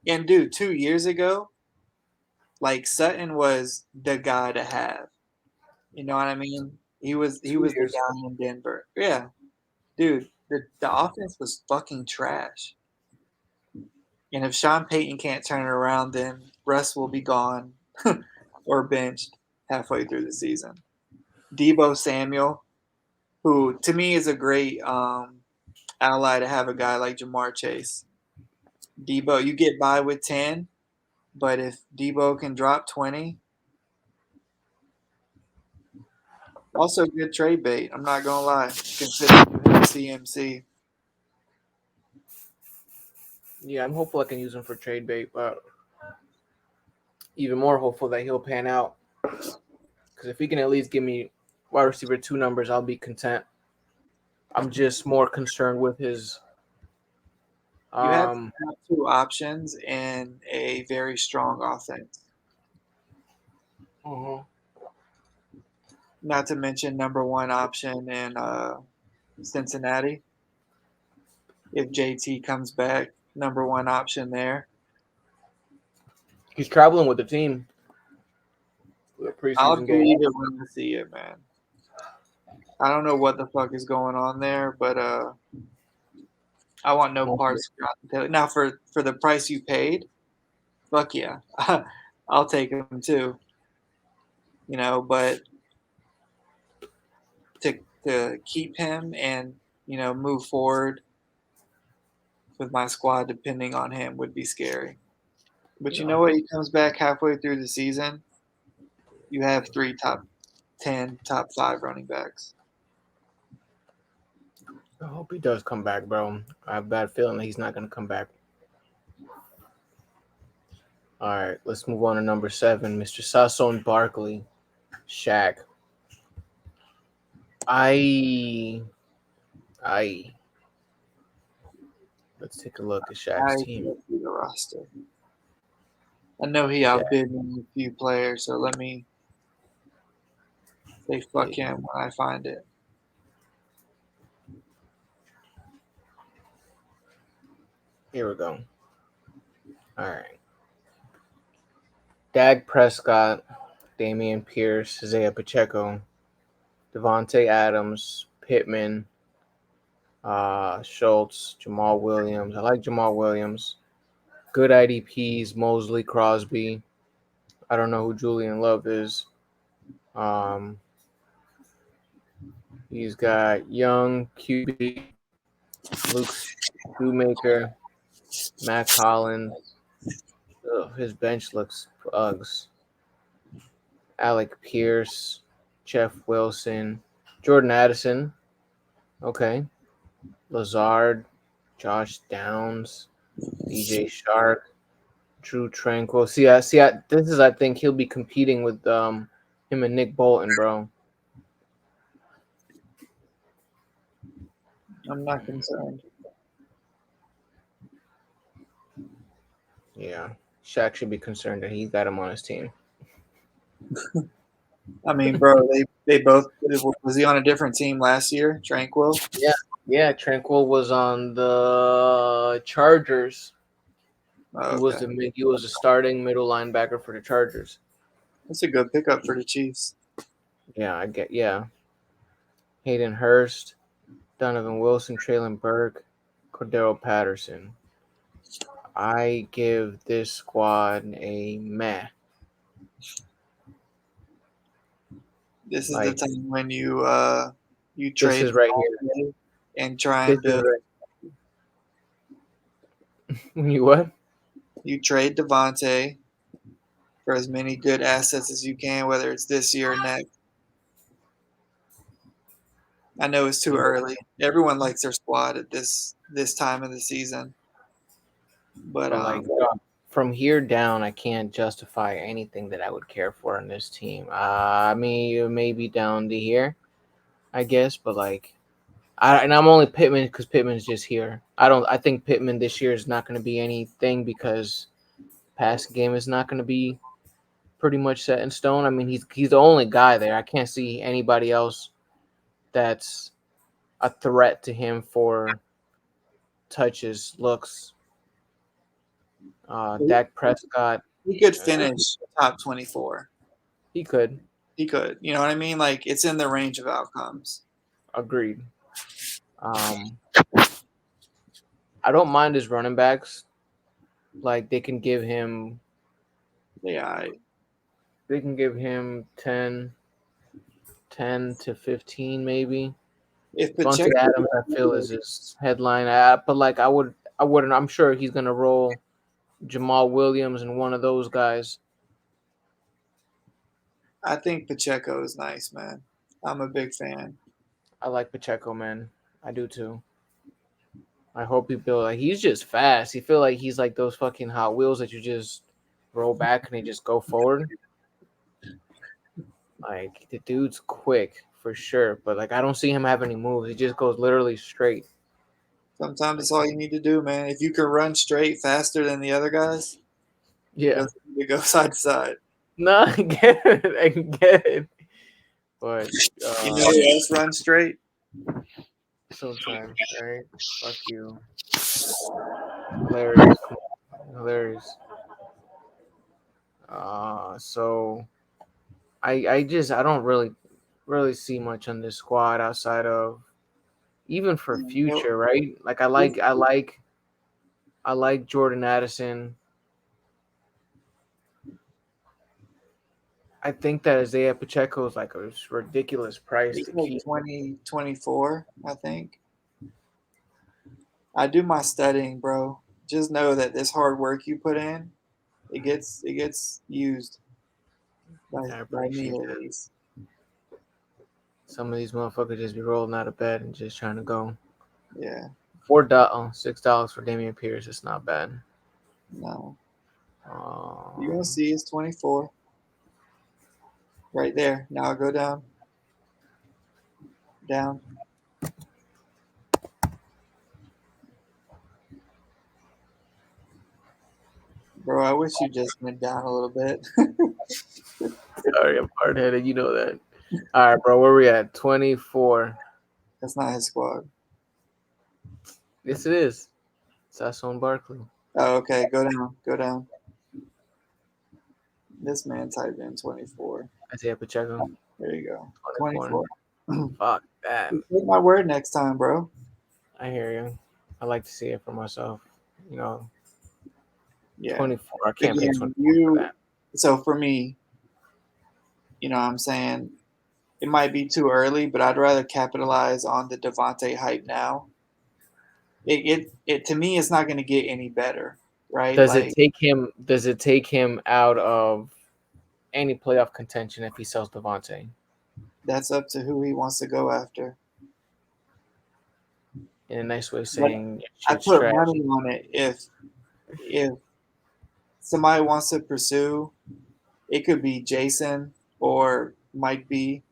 [SPEAKER 2] and dude, 2 years ago, like Sutton was the guy to have. You know what I mean? He
[SPEAKER 1] two
[SPEAKER 2] was the
[SPEAKER 1] years ago.
[SPEAKER 2] guy in Denver. Yeah, dude, the offense was fucking trash. And if Sean Payton can't turn it around, then Russ will be gone or benched halfway through the season. Debo Samuel, who to me is a great ally to have a guy like Jamar Chase. Debo, you get by with 10, but if Debo can drop 20, Also, good trade bait. I'm not gonna lie. Considering you have CMC,
[SPEAKER 1] Yeah, I'm hopeful I can use him for trade bait, but even more hopeful that he'll pan out. Because if he can at least give me wide receiver 2 numbers, I'll be content. I'm just more concerned with his
[SPEAKER 2] you have
[SPEAKER 1] um
[SPEAKER 2] two options and a very strong offense.
[SPEAKER 1] mhm.
[SPEAKER 2] Not to mention number one option in Cincinnati. If JT comes back, number one option there.
[SPEAKER 1] He's traveling with the team for the
[SPEAKER 2] I'll
[SPEAKER 1] preseason game.
[SPEAKER 2] believe it when I see it, man. I don't know what the fuck is going on there, but I want no parts of Jonathan Taylor. Now, for the price you paid, fuck yeah, I'll take him too. But to keep him and move forward with my squad depending on him would be scary. But you
[SPEAKER 1] Yeah.
[SPEAKER 2] know what? He comes back halfway through the season. You have three top 10, top 5 running backs.
[SPEAKER 1] I hope he does come back, bro. I have a bad feeling that he's not going to come back. All right, let's move on to number 7, Mr. Sason Barkley, Shaq. I let's take a look at Shaq's
[SPEAKER 2] I
[SPEAKER 1] team.
[SPEAKER 2] see the roster. I know he
[SPEAKER 1] Shaq.
[SPEAKER 2] outbid me a few players, so let me say fuck him when I find it.
[SPEAKER 1] Here we go. All right. Dak Prescott, Damian Pierce, Isaiah Pacheco, Devontae Adams, Pittman, Schultz, Jamal Williams. I like Jamal Williams. Good IDPs, Mosley, Crosby. I don't know who Julian Love is. He's got Young, QB, Luke Shoemaker, Mac Hollins. Ugh, his bench looks Uggs. Alec Pierce, Jeff Wilson, Jordan Addison. Okay. Lazard, Josh Downs, DJ Shark, Drew Tranquil. This is I think he'll be competing with him and Nick Bolton, bro.
[SPEAKER 2] I'm not concerned.
[SPEAKER 1] Yeah. Shaq should be concerned that he's got him on his team.
[SPEAKER 2] I mean, bro, they both was he on a different team last year? Tranquil.
[SPEAKER 1] Yeah, Tranquil was on the Chargers.
[SPEAKER 2] Oh, okay,
[SPEAKER 1] He was the starting middle linebacker for the Chargers.
[SPEAKER 2] that's a good pickup for the Chiefs.
[SPEAKER 1] Yeah. Hayden Hurst, Donovan Wilson, Traylon Burke, Cordero Patterson. I give this squad a meh.
[SPEAKER 2] This is the
[SPEAKER 1] Like
[SPEAKER 2] time when you
[SPEAKER 1] this
[SPEAKER 2] trade
[SPEAKER 1] is right here.
[SPEAKER 2] and
[SPEAKER 1] This
[SPEAKER 2] trying
[SPEAKER 1] is
[SPEAKER 2] to
[SPEAKER 1] right. You what?
[SPEAKER 2] you trade Devontae for as many good assets as you can, whether it's this year or next. I know it's too early. Everyone likes their squad at this time of the season, but
[SPEAKER 1] But like from here down, I can't justify anything that I would care for in this team. I mean, maybe down to here, I guess, but like, I'm only Pittman because Pittman's just here. I think Pittman this year is not going to be anything because passing game is not going to be pretty much set in stone. I mean, he's the only guy there. I can't see anybody else that's a threat to him for touches, looks. Dak Prescott,
[SPEAKER 2] he could finish top 24.
[SPEAKER 1] he could.
[SPEAKER 2] He could. You know what I mean? Like it's in the range of outcomes.
[SPEAKER 1] Agreed. Um, I don't mind his running backs. Like
[SPEAKER 2] Yeah,
[SPEAKER 1] they can give him 10 to 15 maybe.
[SPEAKER 2] if
[SPEAKER 1] Devontae
[SPEAKER 2] Pacheco,
[SPEAKER 1] Adams, I feel is his headline. But like I wouldn't. I'm sure he's gonna roll Jamal Williams and one of those guys.
[SPEAKER 2] I think Pacheco is nice, man. I'm a big fan.
[SPEAKER 1] I like Pacheco, man. I do too. I hope he build like he's just fast. He feel like he's like those fucking Hot Wheels that you just roll back and they just go forward. Like the dude's quick for sure, but like I don't see him have any moves. He just goes literally straight.
[SPEAKER 2] Sometimes it's all you need to do, man. If you can run straight faster than the other guys, it
[SPEAKER 1] Yeah.
[SPEAKER 2] doesn't need to go side to side.
[SPEAKER 1] No, I get it. I get it. But
[SPEAKER 2] You know who else runs straight?
[SPEAKER 1] sometimes, right? Fuck you. Hilarious. Come on. Hilarious. So I don't really see much on this squad outside of even for future, right? Like I like Jordan Addison. I think that Isaiah Pacheco is like a ridiculous price
[SPEAKER 2] He's
[SPEAKER 1] to
[SPEAKER 2] like
[SPEAKER 1] keep.
[SPEAKER 2] 2024, I think. I do my studying, bro. Just know that this hard work you put in, it gets used
[SPEAKER 1] I
[SPEAKER 2] by me
[SPEAKER 1] appreciate
[SPEAKER 2] at
[SPEAKER 1] that.
[SPEAKER 2] least.
[SPEAKER 1] Some of these motherfuckers just be rolling out of bed and just trying to go.
[SPEAKER 2] Yeah,
[SPEAKER 1] $6 for Damian Pierce. It's not bad.
[SPEAKER 2] no. You're gonna
[SPEAKER 1] Um,
[SPEAKER 2] see it's 24 right there. Now I'll go down, down. Bro, I wish you just went down a little bit.
[SPEAKER 1] Sorry, I'm hard headed. You know that. All right, bro. Where we at? 24.
[SPEAKER 2] That's not his squad.
[SPEAKER 1] Yes, it is. Sasson Barkley.
[SPEAKER 2] Oh, okay. Go down. Go down. This man typed in 24.
[SPEAKER 1] Isaiah Pacheco.
[SPEAKER 2] There you go.
[SPEAKER 1] 24.
[SPEAKER 2] 24.
[SPEAKER 1] Fuck that.
[SPEAKER 2] Take my word next time, bro.
[SPEAKER 1] I hear you. I like to see it for myself. You know,
[SPEAKER 2] Yeah.
[SPEAKER 1] 24. I can't pay
[SPEAKER 2] Again,
[SPEAKER 1] 24 for that.
[SPEAKER 2] so for me, I'm saying it might be too early, but I'd rather capitalize on the Devontae hype now. It to me, it's not going to get any better, right?
[SPEAKER 1] Does it
[SPEAKER 2] Like
[SPEAKER 1] take him? Does it take him out of any playoff contention if he sells Devontae?
[SPEAKER 2] that's up to who he wants to go after.
[SPEAKER 1] In a nice way, of
[SPEAKER 2] But
[SPEAKER 1] saying
[SPEAKER 2] I
[SPEAKER 1] shit's
[SPEAKER 2] put
[SPEAKER 1] trash.
[SPEAKER 2] money on it. If somebody wants to pursue, it could be Jason or Mike B.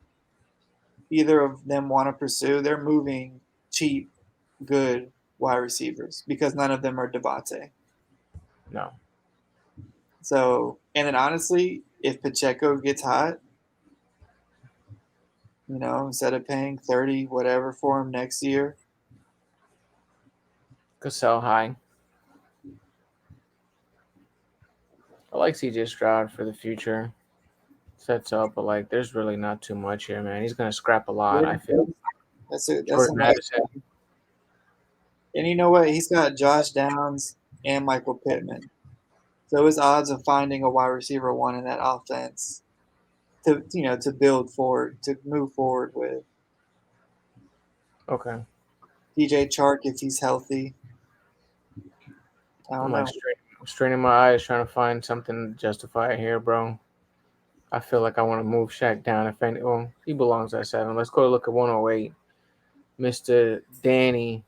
[SPEAKER 2] Either of them want to pursue. They're moving cheap, good wide receivers because none of them are Devontae.
[SPEAKER 1] No.
[SPEAKER 2] So, and then honestly, if Pacheco gets hot, instead of paying 30 whatever for him next year,
[SPEAKER 1] Could sell high. I like CJ Stroud for the future. Sets up, but like, there's really not too much here, man. He's gonna scrap a lot. I feel.
[SPEAKER 2] that's a
[SPEAKER 1] Jordan
[SPEAKER 2] nice.
[SPEAKER 1] Addison.
[SPEAKER 2] And you know what? He's got Josh Downs and Michael Pittman. So his odds of finding a wide receiver one in that offense to build forward, to move forward with.
[SPEAKER 1] Okay.
[SPEAKER 2] DJ Chark if he's healthy. I
[SPEAKER 1] I'm
[SPEAKER 2] don't
[SPEAKER 1] like
[SPEAKER 2] know.
[SPEAKER 1] straining my eyes trying to find something to justify it here, bro. I feel like I want to move Shaq down. If any, well, he belongs at 7. Let's go look at 108. Mr. Danny,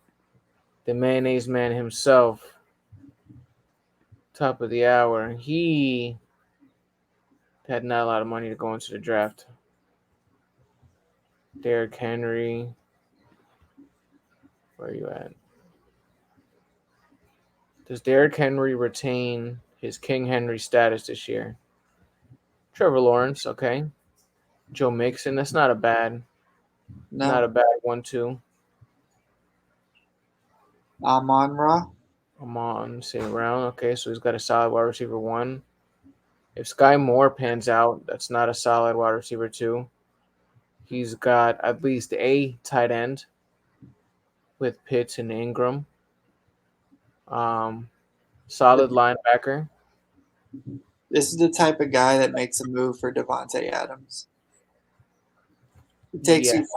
[SPEAKER 1] the mayonnaise man himself, top of the hour. He had not a lot of money to go into the draft. Derrick Henry, where are you at? Does Derrick Henry retain his King Henry status this year? Trevor Lawrence, okay. Joe Mixon, that's not a bad
[SPEAKER 2] No.
[SPEAKER 1] one too.
[SPEAKER 2] Amon Ra.
[SPEAKER 1] Amon St. Brown, okay, so he's got a solid wide receiver 1. If Sky Moore pans out, that's not a solid wide receiver 2. He's got at least a tight end with Pitts and Ingram. Solid linebacker.
[SPEAKER 2] This is the type of guy that makes a move for Devontae Adams. It takes you
[SPEAKER 1] Yes,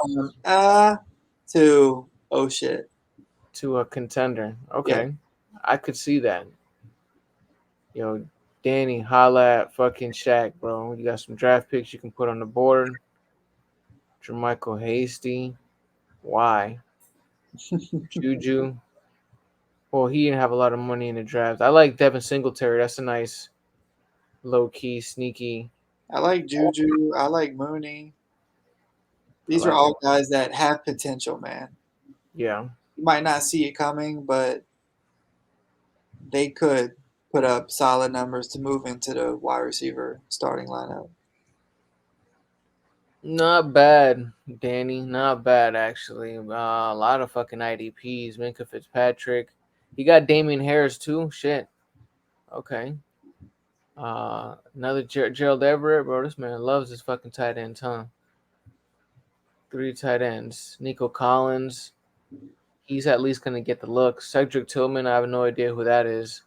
[SPEAKER 2] from to oh shit.
[SPEAKER 1] to a contender.
[SPEAKER 2] Yeah.
[SPEAKER 1] Okay, I could see that. Yo, Danny, holla at fucking Shaq, bro. You got some draft picks you can put on the board. Jermichael Hasty. Why? Juju. Well, he didn't have a lot of money in the draft. I like Devin Singletary. That's a nice, low key, sneaky.
[SPEAKER 2] I like Juju. I like Mooney.
[SPEAKER 1] I
[SPEAKER 2] These are
[SPEAKER 1] like it.
[SPEAKER 2] all guys that have potential, man.
[SPEAKER 1] Yeah.
[SPEAKER 2] You might not see it coming, but they could put up solid numbers to move into the wide receiver starting lineup.
[SPEAKER 1] Not bad, Danny. Not bad, actually. A lot of fucking IDPs. Minka Fitzpatrick. He got Damian Harris, too. Shit. Okay. Another Gerald Everett, bro. This man loves his fucking tight ends, huh? 3 tight ends. Nico Collins. He's at least gonna get the look. Cedric Tillman. I have no idea who that is.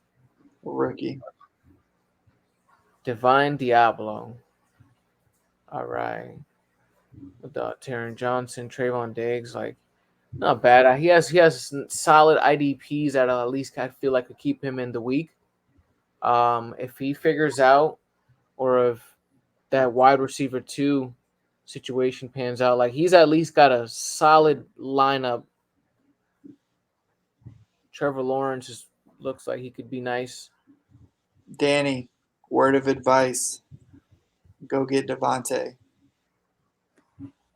[SPEAKER 2] Rookie.
[SPEAKER 1] Divine Diablo. All right. With Taron Johnson, Trayvon Diggs, like not bad. He has solid IDPs that at least I feel like could keep him in the week. If he figures out, or if that wide receiver 2 situation pans out, like he's at least got a solid lineup. Trevor Lawrence just looks like he could be nice.
[SPEAKER 2] Danny, word of advice: go get Devontae.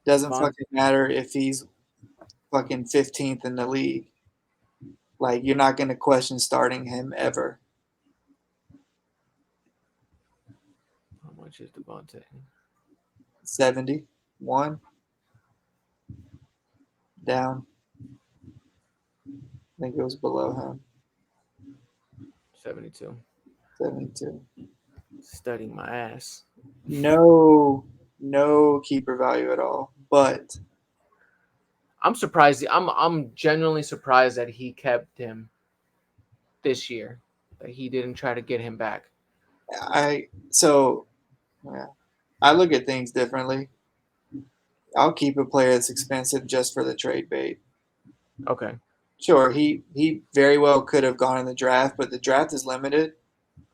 [SPEAKER 2] Doesn't
[SPEAKER 1] Devontae,
[SPEAKER 2] fucking matter if he's fucking 15th in the league. Like, you're not going to question starting him ever.
[SPEAKER 1] how much is Devontae?
[SPEAKER 2] 71 down. I think it was below him.
[SPEAKER 1] 72.
[SPEAKER 2] 72.
[SPEAKER 1] Study my ass.
[SPEAKER 2] No keeper value at all. But
[SPEAKER 1] I'm surprised. I'm genuinely surprised that he kept him this year. That he didn't try to get him back.
[SPEAKER 2] I look at things differently. I'll keep a player that's expensive just for the trade bait.
[SPEAKER 1] Okay.
[SPEAKER 2] Sure, he very well could have gone in the draft, but the draft is limited.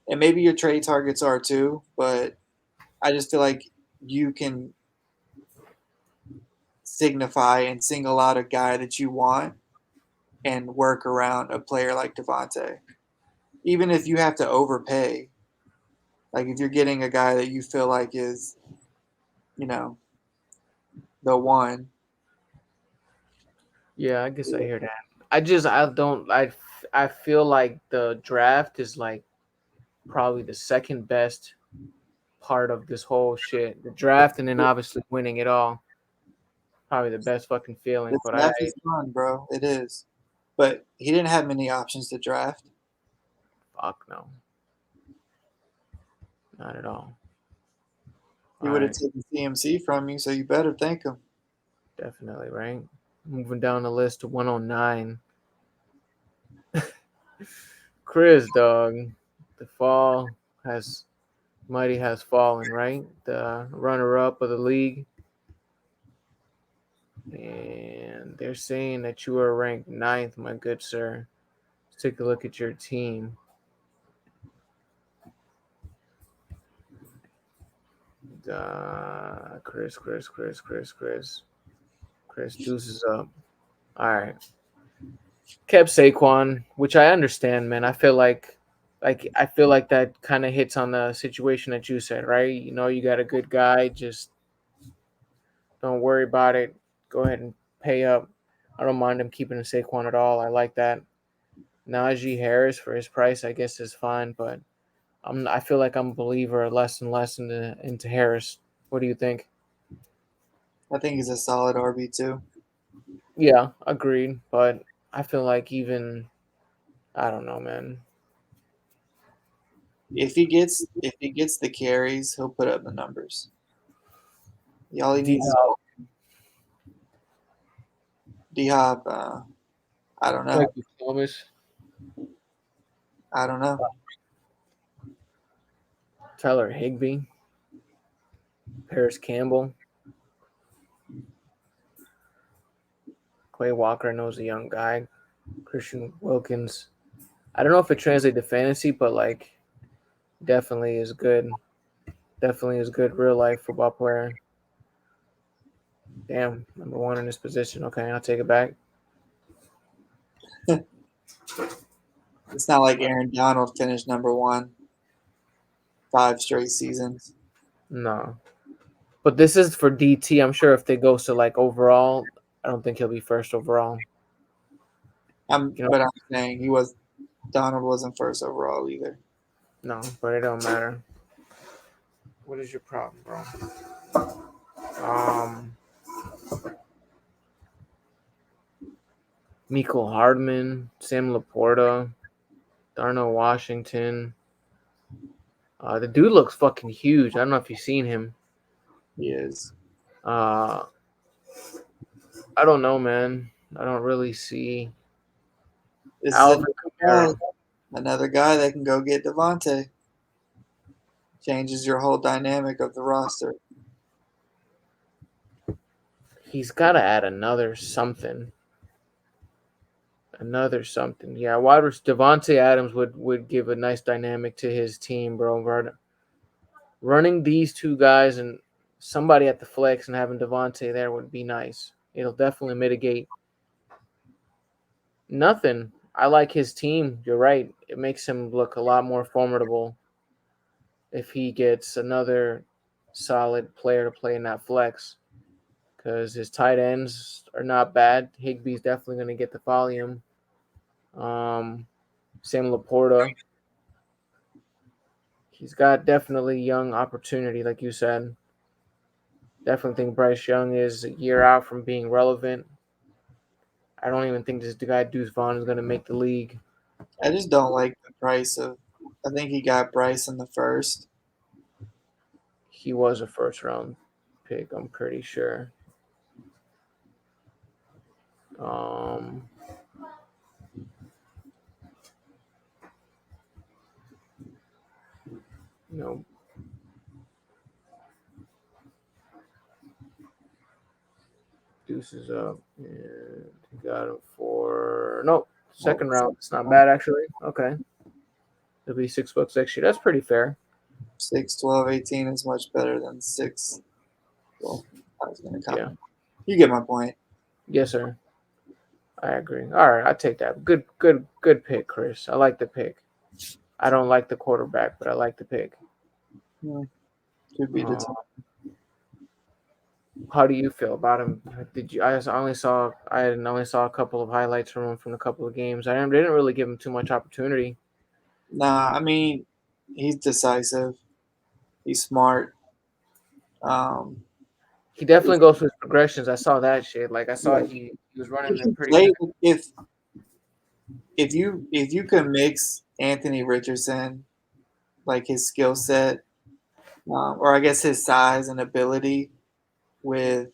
[SPEAKER 2] And maybe your trade targets are too, but I just feel like you can signify and single out a guy that you want and work around a player like Devontae. Even if you have to overpay, like if you're getting a guy that you feel like is, you know, the one.
[SPEAKER 1] Yeah, I guess I hear that. I feel like the draft is like probably the second best part of this whole shit. The draft and then obviously winning it all. Probably the best fucking feeling.
[SPEAKER 2] The
[SPEAKER 1] But I
[SPEAKER 2] draft is fun, bro. It is. But he didn't have many options to draft.
[SPEAKER 1] fuck no. Not at all.
[SPEAKER 2] He
[SPEAKER 1] All
[SPEAKER 2] would have
[SPEAKER 1] right.
[SPEAKER 2] taken CMC from you, so you better thank him.
[SPEAKER 1] Definitely, right? Moving down the list to 109. Chris, dog. The fall has mighty has fallen, right? The runner up of the league. And they're saying that you are ranked 9th, my good sir. Let's take a look at your team. Chris. Chris deuces up. All right. Kept Saquon, which I understand, man. I feel like that kind of hits on the situation that you said, right? You know, you got a good guy, just don't worry about it. Go ahead and pay up. I don't mind him keeping a Saquon at all. I like that. Najee Harris for his price, I guess, is fine, but I feel like I'm a believer less and less into Harris. What do you think?
[SPEAKER 2] I think he's a solid RB2.
[SPEAKER 1] Yeah, agreed. But I feel like even I don't know, man.
[SPEAKER 2] If he gets the carries, he'll put up the numbers. All he
[SPEAKER 1] D
[SPEAKER 2] needs is D Hop. I don't know.
[SPEAKER 1] Michael Thomas,
[SPEAKER 2] I don't know.
[SPEAKER 1] Tyler Higbee, Paris Campbell, Clay Walker. I know is a young guy. Christian Wilkins. I don't know if it translates to fantasy, but like definitely is good. Definitely is good real life football player. Damn, number one in this position. Okay, I'll take it back.
[SPEAKER 2] It's not like Aaron Donald finished number one 5 straight seasons.
[SPEAKER 1] No. But this is for DT. I'm sure if they goes to like overall, I don't think he'll be first overall. You know,
[SPEAKER 2] But I'm saying Donald wasn't first overall either.
[SPEAKER 1] no, but it don't matter. What is your problem, bro? Miko Hardman, Sam Laporta, Darnell Washington. The dude looks fucking huge. I don't know if you've seen him.
[SPEAKER 2] He is.
[SPEAKER 1] I don't know, man. I don't really see
[SPEAKER 2] This
[SPEAKER 1] Alvin
[SPEAKER 2] is
[SPEAKER 1] Kamara.
[SPEAKER 2] another guy that can go get Devontae. Changes your whole dynamic of the roster.
[SPEAKER 1] He's got to add another something. Another something. Yeah, wide Devontae Adams would give a nice dynamic to his team, bro. Running these two guys and somebody at the flex and having Devontae there would be nice. It'll definitely mitigate nothing. I like his team. You're right. It makes him look a lot more formidable if he gets another solid player to play in that flex because his tight ends are not bad. Higbee's definitely going to get the volume. Sam Laporta, he's got definitely young opportunity, like you said. Definitely think Bryce Young is a year out from being relevant. I don't even think this guy Deuce Vaughn is going to make the league.
[SPEAKER 2] I just don't like the price of. I think he got Bryce in the first.
[SPEAKER 1] He was a first round pick, I'm pretty sure. Um, you know, Deuce is up, and he got him for second round. It's not bad actually. Okay, it'll be $6 next year. That's pretty fair.
[SPEAKER 2] 6, 12, 18 is much better than 6. Well, I was going to comment.
[SPEAKER 1] Yeah.
[SPEAKER 2] You get my point.
[SPEAKER 1] Yes, sir. I agree. All right, I take that. Good pick, Chris. I like the pick. I don't like the quarterback, but I like the pick.
[SPEAKER 2] Could be
[SPEAKER 1] Uh, how do you feel about him? Did you? I only saw a couple of highlights from him from a couple of games. They didn't really give him too much opportunity.
[SPEAKER 2] Nah, I mean, he's decisive. He's smart. Um,
[SPEAKER 1] He definitely goes through his progressions. I saw that shit. Like I saw
[SPEAKER 2] yeah,
[SPEAKER 1] he was running
[SPEAKER 2] if
[SPEAKER 1] them
[SPEAKER 2] you
[SPEAKER 1] pretty
[SPEAKER 2] play,
[SPEAKER 1] good.
[SPEAKER 2] if you can mix Anthony Richardson, like his skill set, or I guess his size and ability, with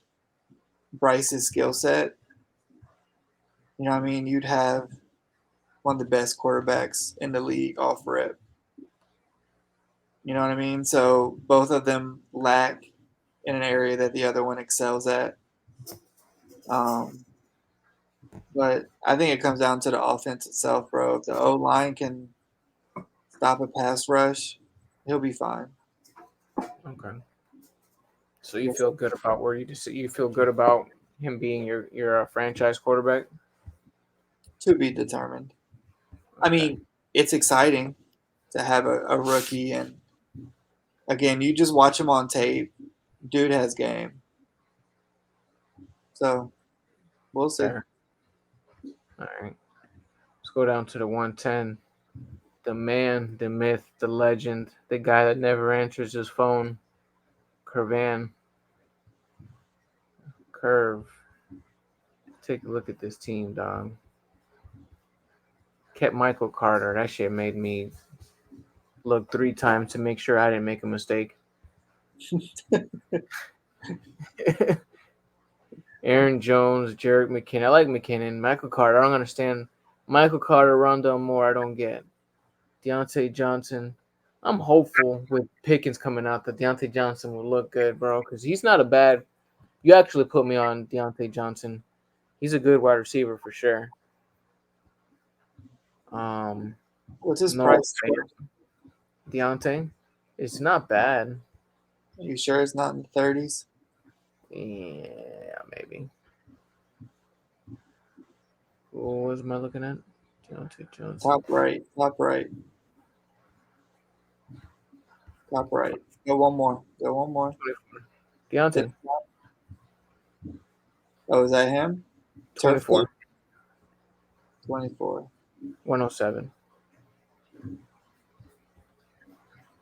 [SPEAKER 2] Bryce's skill set, you know what I mean? You'd have one of the best quarterbacks in the league off rip. You know what I mean? So both of them lack in an area that the other one excels at. Um, but I think it comes down to the offense itself, bro. If the O line can stop a pass rush, he'll be fine.
[SPEAKER 1] Okay. So you feel good about you feel good about him being your franchise quarterback?
[SPEAKER 2] To be determined. I mean, it's exciting to have a rookie, and again, you just watch him on tape. Dude has game. So we'll see.
[SPEAKER 1] Fair. All right. Let's go down to the 110. The man, the myth, the legend, the guy that never answers his phone, Curvan. Curve. Take a look at this team, dog. Kept Michael Carter. That shit made me look 3 times to make sure I didn't make a mistake. Aaron Jones, Jerick McKinnon. I like McKinnon. Michael Carter. I don't understand. Michael Carter, Rondell Moore. I don't get. Deontay Johnson. I'm hopeful with Pickens coming out that Deontay Johnson will look good, bro, because he's not a bad. You actually put me on Deontay Johnson. He's a good wide receiver for sure.
[SPEAKER 2] What's his
[SPEAKER 1] No,
[SPEAKER 2] price?
[SPEAKER 1] Deontay, it's not bad.
[SPEAKER 2] Are you sure it's not in the 30s?
[SPEAKER 1] Yeah, maybe. What am I looking at? Deontay Johnson.
[SPEAKER 2] Top right. Top right. Top right. Go one more. Go one more.
[SPEAKER 1] 24. Deontay.
[SPEAKER 2] Oh, is that him?
[SPEAKER 1] 24.
[SPEAKER 2] 24.
[SPEAKER 1] 107.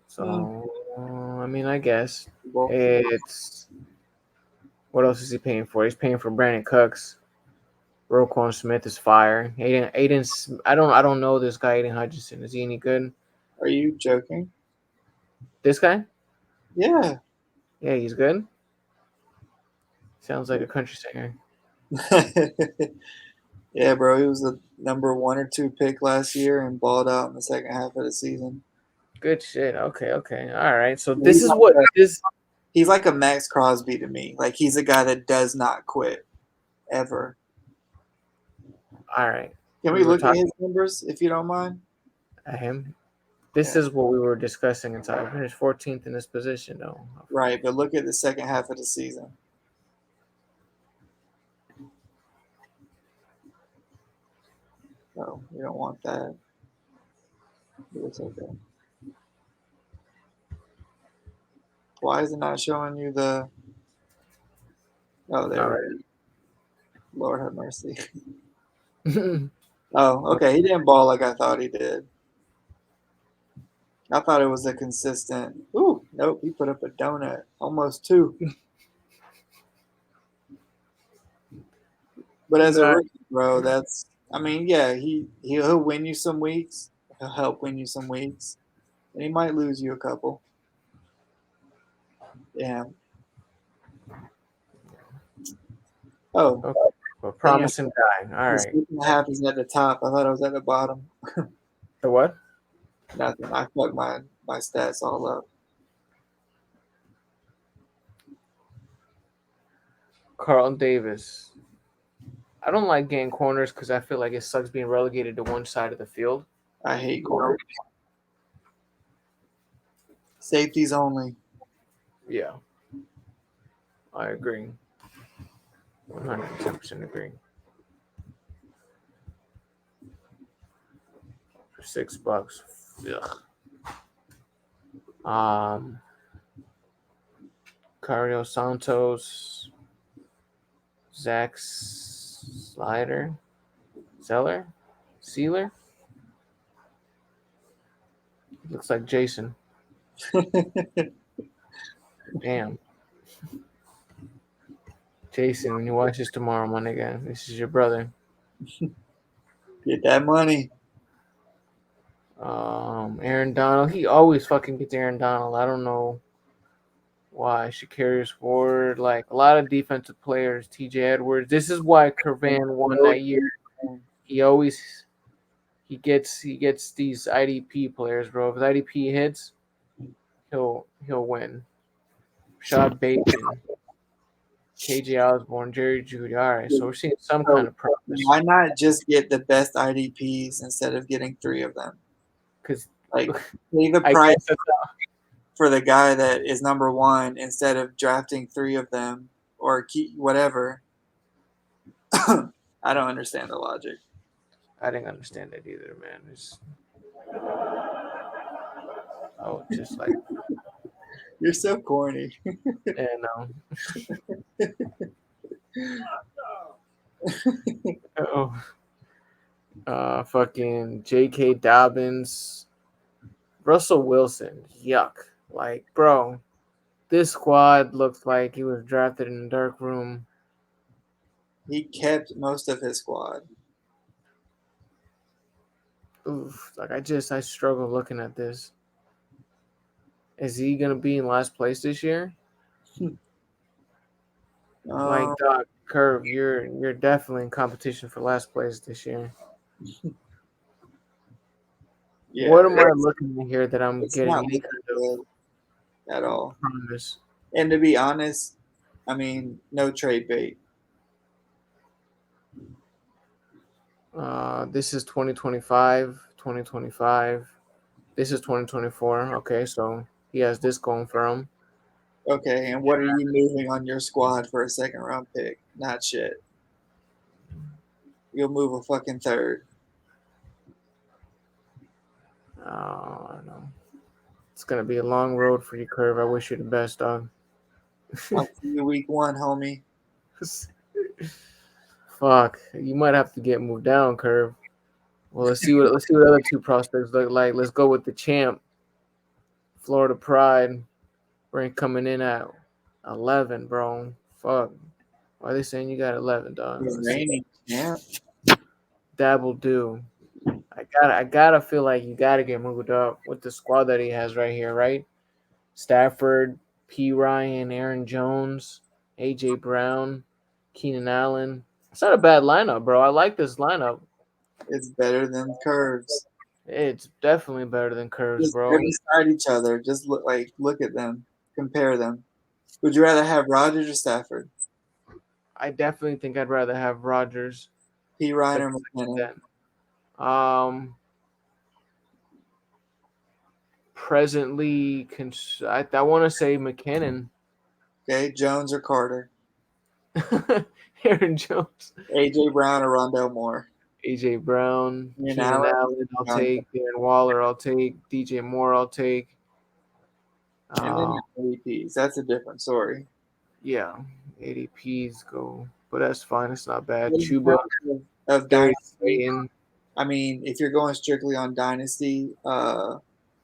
[SPEAKER 1] So, I mean, I guess
[SPEAKER 2] Well,
[SPEAKER 1] it's. What else is he paying for? He's paying for Brandon Cooks. Roquan Smith is fire. I don't know this guy, Aiden Hutchinson. Is he any good?
[SPEAKER 2] are you joking?
[SPEAKER 1] This guy?
[SPEAKER 2] Yeah.
[SPEAKER 1] Yeah, he's good. Sounds like a country singer.
[SPEAKER 2] Yeah, bro. He was the number 1 or 2 pick last year and balled out in the second half of the season.
[SPEAKER 1] Good shit. Okay. All right. So
[SPEAKER 2] He's
[SPEAKER 1] this is
[SPEAKER 2] like
[SPEAKER 1] what
[SPEAKER 2] a-
[SPEAKER 1] this.
[SPEAKER 2] He's like a Max Crosby to me. Like he's a guy that does not quit ever.
[SPEAKER 1] All right.
[SPEAKER 2] Can we
[SPEAKER 1] We were
[SPEAKER 2] look at
[SPEAKER 1] talking
[SPEAKER 2] his numbers if you don't mind?
[SPEAKER 1] at him. This
[SPEAKER 2] Yeah.
[SPEAKER 1] is what we were discussing until I finished 14th in this position, though.
[SPEAKER 2] Right, but look at the second half of the season. No, we don't want that. But it's okay. Why is it not showing you the? Oh, there
[SPEAKER 1] All
[SPEAKER 2] we
[SPEAKER 1] right.
[SPEAKER 2] go. Lord have mercy.
[SPEAKER 1] Okay.
[SPEAKER 2] Oh, okay. He didn't ball like I thought he did. I thought it was a consistent. Ooh, nope. He put up a donut, almost 2. But as a rookie, bro, that's. I mean, yeah, he'll win you some weeks. He'll help win you some weeks, and he might lose you a couple. Yeah. Oh,
[SPEAKER 1] Okay. Well, promising guy. All
[SPEAKER 2] the
[SPEAKER 1] right.
[SPEAKER 2] second half is at the top. I thought I was at the bottom.
[SPEAKER 1] The what?
[SPEAKER 2] Nothing. I fucked my stats all up.
[SPEAKER 1] Carlton Davis. I don't like getting corners because I feel like it sucks being relegated to one side of the field.
[SPEAKER 2] I hate corners. Safeties only.
[SPEAKER 1] Yeah. I agree. 110% agree. For $6. Ugh. Cario Santos, Zach Sealer. Looks like Jason. Damn. Jason, when you watch this tomorrow, my nigga, this is your brother.
[SPEAKER 2] Get that money.
[SPEAKER 1] Aaron Donald. He always fucking gets Aaron Donald. I don't know why. Shakarius Ward, like a lot of defensive players. TJ Edwards. This is why Curvan won that year. He gets these IDP players, bro. If his IDP hits, he'll win. Rashad Bateman, KJ Osborne, Jerry Judy. All right, so we're seeing some kind of promise.
[SPEAKER 2] Why not just get the best IDPs instead of getting 3 of them?
[SPEAKER 1] Because
[SPEAKER 2] Like, pay the
[SPEAKER 1] I
[SPEAKER 2] price
[SPEAKER 1] guess that's
[SPEAKER 2] for the guy that is number 1 instead of drafting 3 of them or keep whatever. I don't understand the logic.
[SPEAKER 1] I didn't understand that either, man. Just like
[SPEAKER 2] You're so corny.
[SPEAKER 1] and fucking J.K. Dobbins, Russell Wilson. Yuck. Like, bro, this squad looks like he was drafted in a dark room.
[SPEAKER 2] He kept most of his squad.
[SPEAKER 1] Oof. Like, I struggle looking at this. Is he gonna be in last place this year? Like, Doc Curve, you're definitely in competition for last place this year.
[SPEAKER 2] Yeah,
[SPEAKER 1] What am I looking at here that I'm
[SPEAKER 2] it's
[SPEAKER 1] getting
[SPEAKER 2] not
[SPEAKER 1] any kind
[SPEAKER 2] good at all.
[SPEAKER 1] of promise?
[SPEAKER 2] And to be honest, I mean, no trade bait.
[SPEAKER 1] This is 2025, 2025. This is 2024. Okay, so he has this going for him.
[SPEAKER 2] Okay, and what are you moving on your squad for a second round pick? Not shit. You'll move a fucking third.
[SPEAKER 1] Oh, no. It's gonna be a long road for you, Curve. I wish you the best, dog.
[SPEAKER 2] I'll see you week 1, homie.
[SPEAKER 1] Fuck, you might have to get moved down, Curve. Well, let's see what other two prospects look like. Let's go with the champ, Florida Pride. Rank coming in at 11, bro. Fuck. Why are they saying you got 11, dog?
[SPEAKER 2] He's reigning champ.
[SPEAKER 1] Dabble do. I gotta feel like you gotta get moved up with the squad that he has right here, right? Stafford, P. Ryan, Aaron Jones, AJ Brown, Keenan Allen. It's not a bad lineup, bro. I like this lineup.
[SPEAKER 2] It's better than Curves.
[SPEAKER 1] It's definitely better than Curves,
[SPEAKER 2] Just
[SPEAKER 1] bro.
[SPEAKER 2] they're beside each other. Just look at them. Compare them. Would you rather have Rodgers or Stafford?
[SPEAKER 1] I definitely think I'd rather have Rodgers.
[SPEAKER 2] P. Ryan or McKinnon?
[SPEAKER 1] Um, presently, I want to say McKinnon.
[SPEAKER 2] Okay, Jones or Carter?
[SPEAKER 1] Aaron Jones,
[SPEAKER 2] AJ Brown or Rondell Moore?
[SPEAKER 1] AJ Brown,
[SPEAKER 2] Keenan
[SPEAKER 1] Keenan
[SPEAKER 2] Allen?
[SPEAKER 1] Allen, I'll take Darren Waller, I'll take DJ Moore, I'll take.
[SPEAKER 2] And then ADPs. That's a different story.
[SPEAKER 1] Yeah, ADPs go, but that's fine. It's not bad.
[SPEAKER 2] In
[SPEAKER 1] Chuba,
[SPEAKER 2] terms of
[SPEAKER 1] Gary
[SPEAKER 2] Dynasty,
[SPEAKER 1] Slayton.
[SPEAKER 2] I mean, if you're going strictly on Dynasty,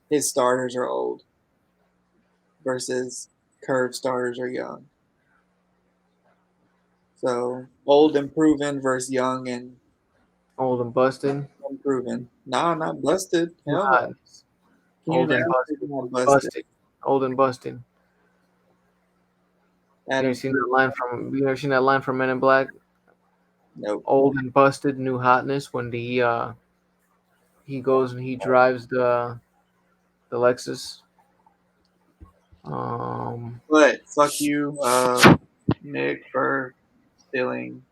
[SPEAKER 2] his starters are old versus Curve starters are young. So old and proven versus young and
[SPEAKER 1] Old and busted.
[SPEAKER 2] unproven. Nah, not busted. Hell no.
[SPEAKER 1] Hot. Old
[SPEAKER 2] Keenan
[SPEAKER 1] and
[SPEAKER 2] Allen is
[SPEAKER 1] busted.
[SPEAKER 2] not busted.
[SPEAKER 1] Busted. Old and busted.
[SPEAKER 2] Adam,
[SPEAKER 1] You ever seen that line from Men in Black?
[SPEAKER 2] nope.
[SPEAKER 1] Old and busted, new hotness. When he goes and he drives the Lexus.
[SPEAKER 2] But fuck you, Nick, for stealing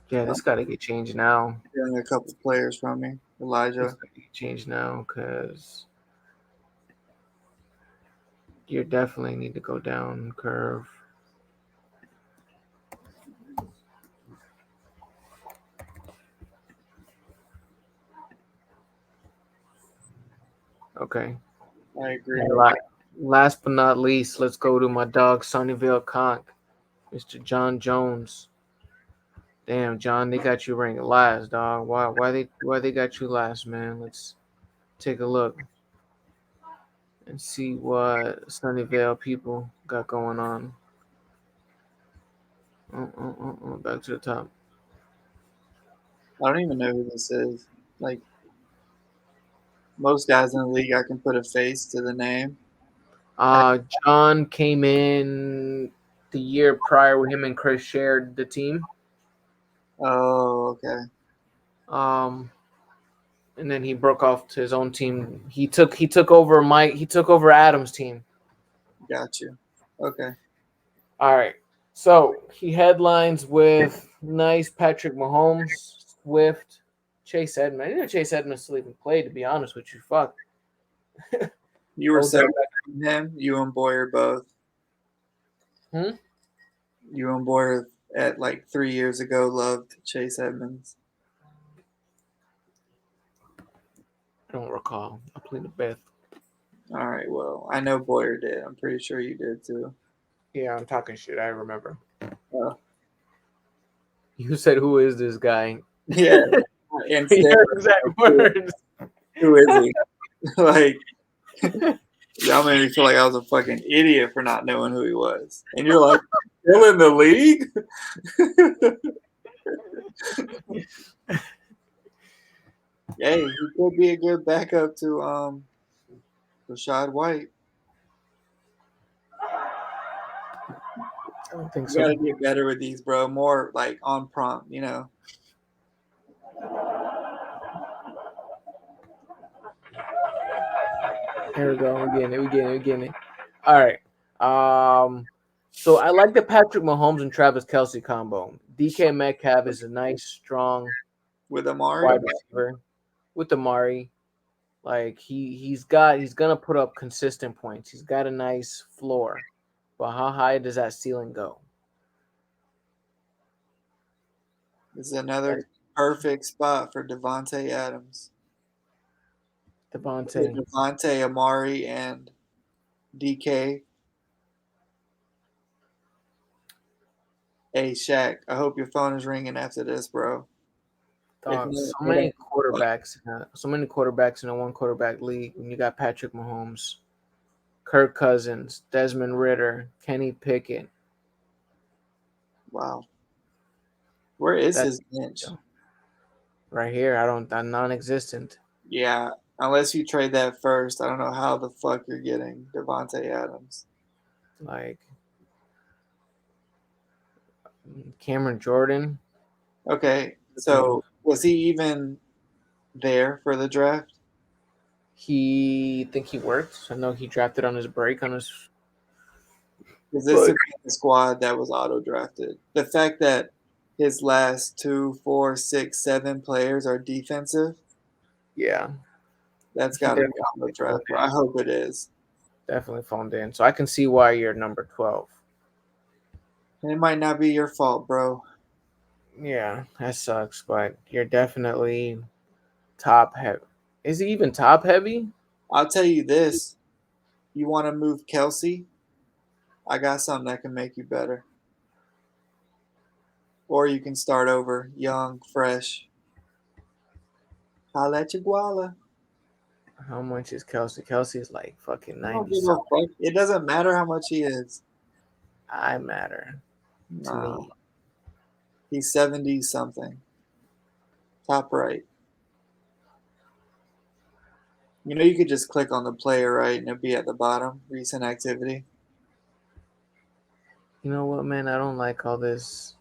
[SPEAKER 1] Yeah, this got to get changed now.
[SPEAKER 2] a couple players from me.
[SPEAKER 1] This
[SPEAKER 2] Elijah.
[SPEAKER 1] got to get changed now because you definitely need to go down curve. Okay.
[SPEAKER 2] I agree.
[SPEAKER 1] And last but not least, let's go to my dog Sunnyvale Conk, Mr. John Jones. Damn, John, they got you ranked last, dog. Why they got you last, man? Let's take a look and see what Sunnyvale people got going on. Back to the top.
[SPEAKER 2] I don't even know who this is. Like most guys in the league, I can put a face to the name.
[SPEAKER 1] John came in the year prior with him and Chris shared the team.
[SPEAKER 2] Oh, okay.
[SPEAKER 1] And then he broke off to his own team. He took over Adam's team.
[SPEAKER 2] Got you. Okay.
[SPEAKER 1] All right. So he headlines with nice Patrick Mahomes, Swift, Chase Edmonds. I didn't know Chase Edmonds still even played, to be honest with you. Fuck.
[SPEAKER 2] You were
[SPEAKER 1] Odell
[SPEAKER 2] so him. You and Boyer both.
[SPEAKER 1] Hmm?
[SPEAKER 2] You and Boyer at like 3 years ago loved Chase Edmonds.
[SPEAKER 1] I don't recall. I plead the fifth.
[SPEAKER 2] All right. Well, I know Boyer did. I'm pretty sure you did too.
[SPEAKER 1] Yeah, I'm talking shit. I remember.
[SPEAKER 2] Oh.
[SPEAKER 1] You said, "Who is this guy?"
[SPEAKER 2] Yeah. Instead,
[SPEAKER 1] Your exact words.
[SPEAKER 2] who is he? Like, y'all made me feel like I was a fucking idiot for not knowing who he was. And you're like, still in the league? Hey, he could be a good backup to Rashad White.
[SPEAKER 1] I don't think
[SPEAKER 2] You
[SPEAKER 1] so.
[SPEAKER 2] gotta get better with these, bro. More like on prompt, you know.
[SPEAKER 1] Here we go. We're getting it. All right. So I like the Patrick Mahomes and Travis Kelce combo. DK Metcalf is a nice, strong
[SPEAKER 2] With Amari.
[SPEAKER 1] wide receiver with Amari. Like he's gonna put up consistent points. He's got a nice floor, but how high does that ceiling go?
[SPEAKER 2] This is another perfect spot for Devontae Adams.
[SPEAKER 1] Devontae.
[SPEAKER 2] Devontae, Amari, and DK. Hey, Shaq, I hope your phone is ringing after this, bro.
[SPEAKER 1] Dog, so many quarterbacks in a one quarterback league. When you got Patrick Mahomes, Kirk Cousins, Desmond Ritter, Kenny Pickett.
[SPEAKER 2] Wow. Where is
[SPEAKER 1] That's
[SPEAKER 2] his bench?
[SPEAKER 1] right here. I'm non-existent.
[SPEAKER 2] Yeah, unless you trade that first, I don't know how the fuck you're getting Devontae Adams.
[SPEAKER 1] Like Cameron Jordan.
[SPEAKER 2] Okay, so was he even there for the draft?
[SPEAKER 1] He think he worked. I know he drafted on his break on his.
[SPEAKER 2] Because this is the squad that was auto drafted. The fact that his last 2, 4, 6, 7 players are defensive,
[SPEAKER 1] Yeah,
[SPEAKER 2] that's
[SPEAKER 1] he
[SPEAKER 2] got to be
[SPEAKER 1] definitely
[SPEAKER 2] auto
[SPEAKER 1] phoned
[SPEAKER 2] draft.
[SPEAKER 1] in.
[SPEAKER 2] I hope it is.
[SPEAKER 1] Definitely phoned in. So I can see why you're number 12.
[SPEAKER 2] And it might not be your fault, bro.
[SPEAKER 1] Yeah, that sucks, but you're definitely top heavy. Is he even top heavy?
[SPEAKER 2] I'll tell you this. You want to move Kelsey? I got something that can make you better. Or you can start over, young, fresh. Holla at your guala.
[SPEAKER 1] How much is Kelsey? Kelsey's like fucking
[SPEAKER 2] I don't
[SPEAKER 1] 90
[SPEAKER 2] give a
[SPEAKER 1] something.
[SPEAKER 2] fuck. It doesn't matter how much he is.
[SPEAKER 1] I matter to
[SPEAKER 2] No,
[SPEAKER 1] me.
[SPEAKER 2] he's 70 something. Top right. You know, you could just click on the player, right, and it'll be at the bottom. Recent activity.
[SPEAKER 1] You know what, man? I don't like all this.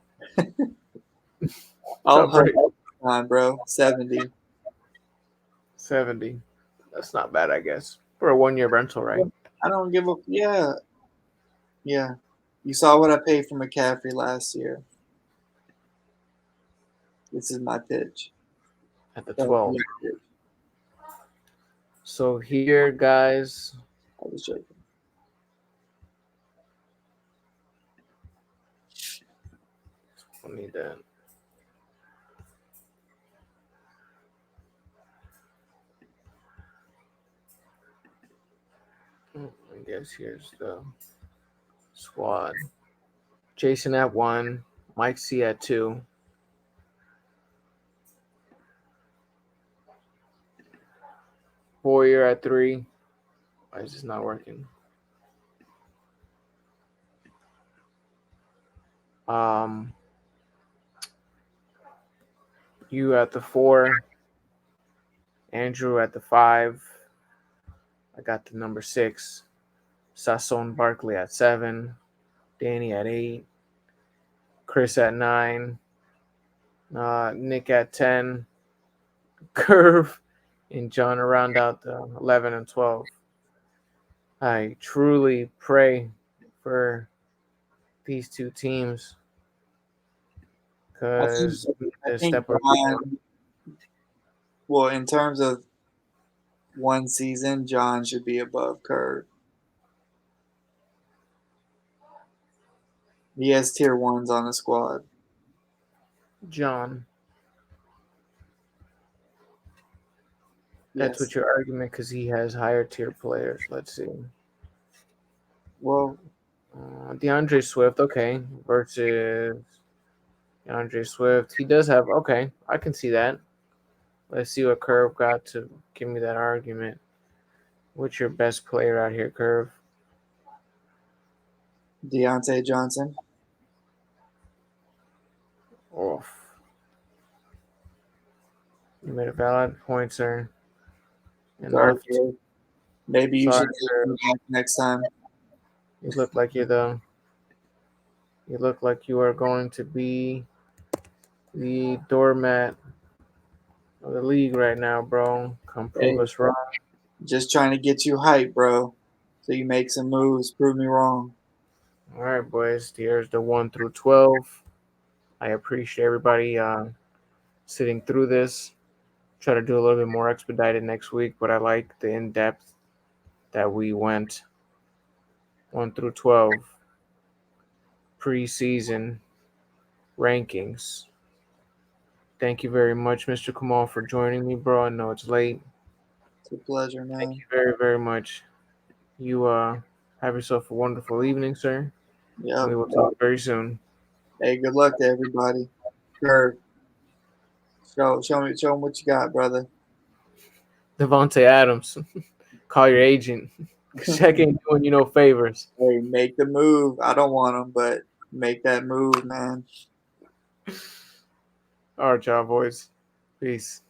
[SPEAKER 2] Oh,
[SPEAKER 1] Top right,
[SPEAKER 2] come on, bro. 70.
[SPEAKER 1] 70. That's not bad, I guess, for a 1 year rental, right?
[SPEAKER 2] I don't give a. Yeah. Yeah. You saw what I paid for McCaffrey last year. This is my pitch.
[SPEAKER 1] At the
[SPEAKER 2] That was
[SPEAKER 1] 12.
[SPEAKER 2] my pitch.
[SPEAKER 1] So here, guys,
[SPEAKER 2] I was joking.
[SPEAKER 1] I need that. I guess here's the squad. Jason at 1, Mike C at 2, Boyer at 3. Why is this not working? Um, you at the 4, Andrew at the 5. I got the number 6, Sasson Barkley at 7, Danny at 8, Chris at 9, Nick at 10, Curve, and John to round out the 11 and 12. I truly pray for these two teams
[SPEAKER 2] I think,
[SPEAKER 1] because we
[SPEAKER 2] I
[SPEAKER 1] need to
[SPEAKER 2] think
[SPEAKER 1] step up.
[SPEAKER 2] John, well, in terms of one season, John should be above Kurt. He has tier ones on the squad.
[SPEAKER 1] John, that's
[SPEAKER 2] Yes.
[SPEAKER 1] what your argument because he has higher tier players. Let's see.
[SPEAKER 2] Well,
[SPEAKER 1] DeAndre Swift, okay, versus DeAndre Swift. He does have, okay, I can see that. Let's see what Curve got to give me that argument. What's your best player out here, Curve?
[SPEAKER 2] Deontay Johnson.
[SPEAKER 1] Oof. You made a valid point, sir.
[SPEAKER 2] Sorry,
[SPEAKER 1] Enough.
[SPEAKER 2] maybe you should
[SPEAKER 1] Sorry,
[SPEAKER 2] take
[SPEAKER 1] sir.
[SPEAKER 2] me back next time.
[SPEAKER 1] You look like you're the. You look like you are going to be the doormat of the league right now, bro. Come prove
[SPEAKER 2] Hey,
[SPEAKER 1] us wrong.
[SPEAKER 2] just trying to get you hyped, bro. So you make some moves, prove me wrong.
[SPEAKER 1] All right, boys. Here's the 1 through 12. I appreciate everybody sitting through this. Try to do a little bit more expedited next week, but I like the in depth that we went 1 through 12 preseason rankings. Thank you very much, Mr. Kamal, for joining me, bro. I know it's late.
[SPEAKER 2] It's a pleasure,
[SPEAKER 1] Thank
[SPEAKER 2] man.
[SPEAKER 1] you very, very much. You have yourself a wonderful evening, sir.
[SPEAKER 2] Yeah.
[SPEAKER 1] We will talk very soon.
[SPEAKER 2] Hey, good luck to everybody. Sure. Show them what you got, brother.
[SPEAKER 1] Devontae Adams, call your agent. Check ain't doing you no favors.
[SPEAKER 2] Hey, make the move. I don't want them, but make that move, man.
[SPEAKER 1] All right, y'all boys. Peace.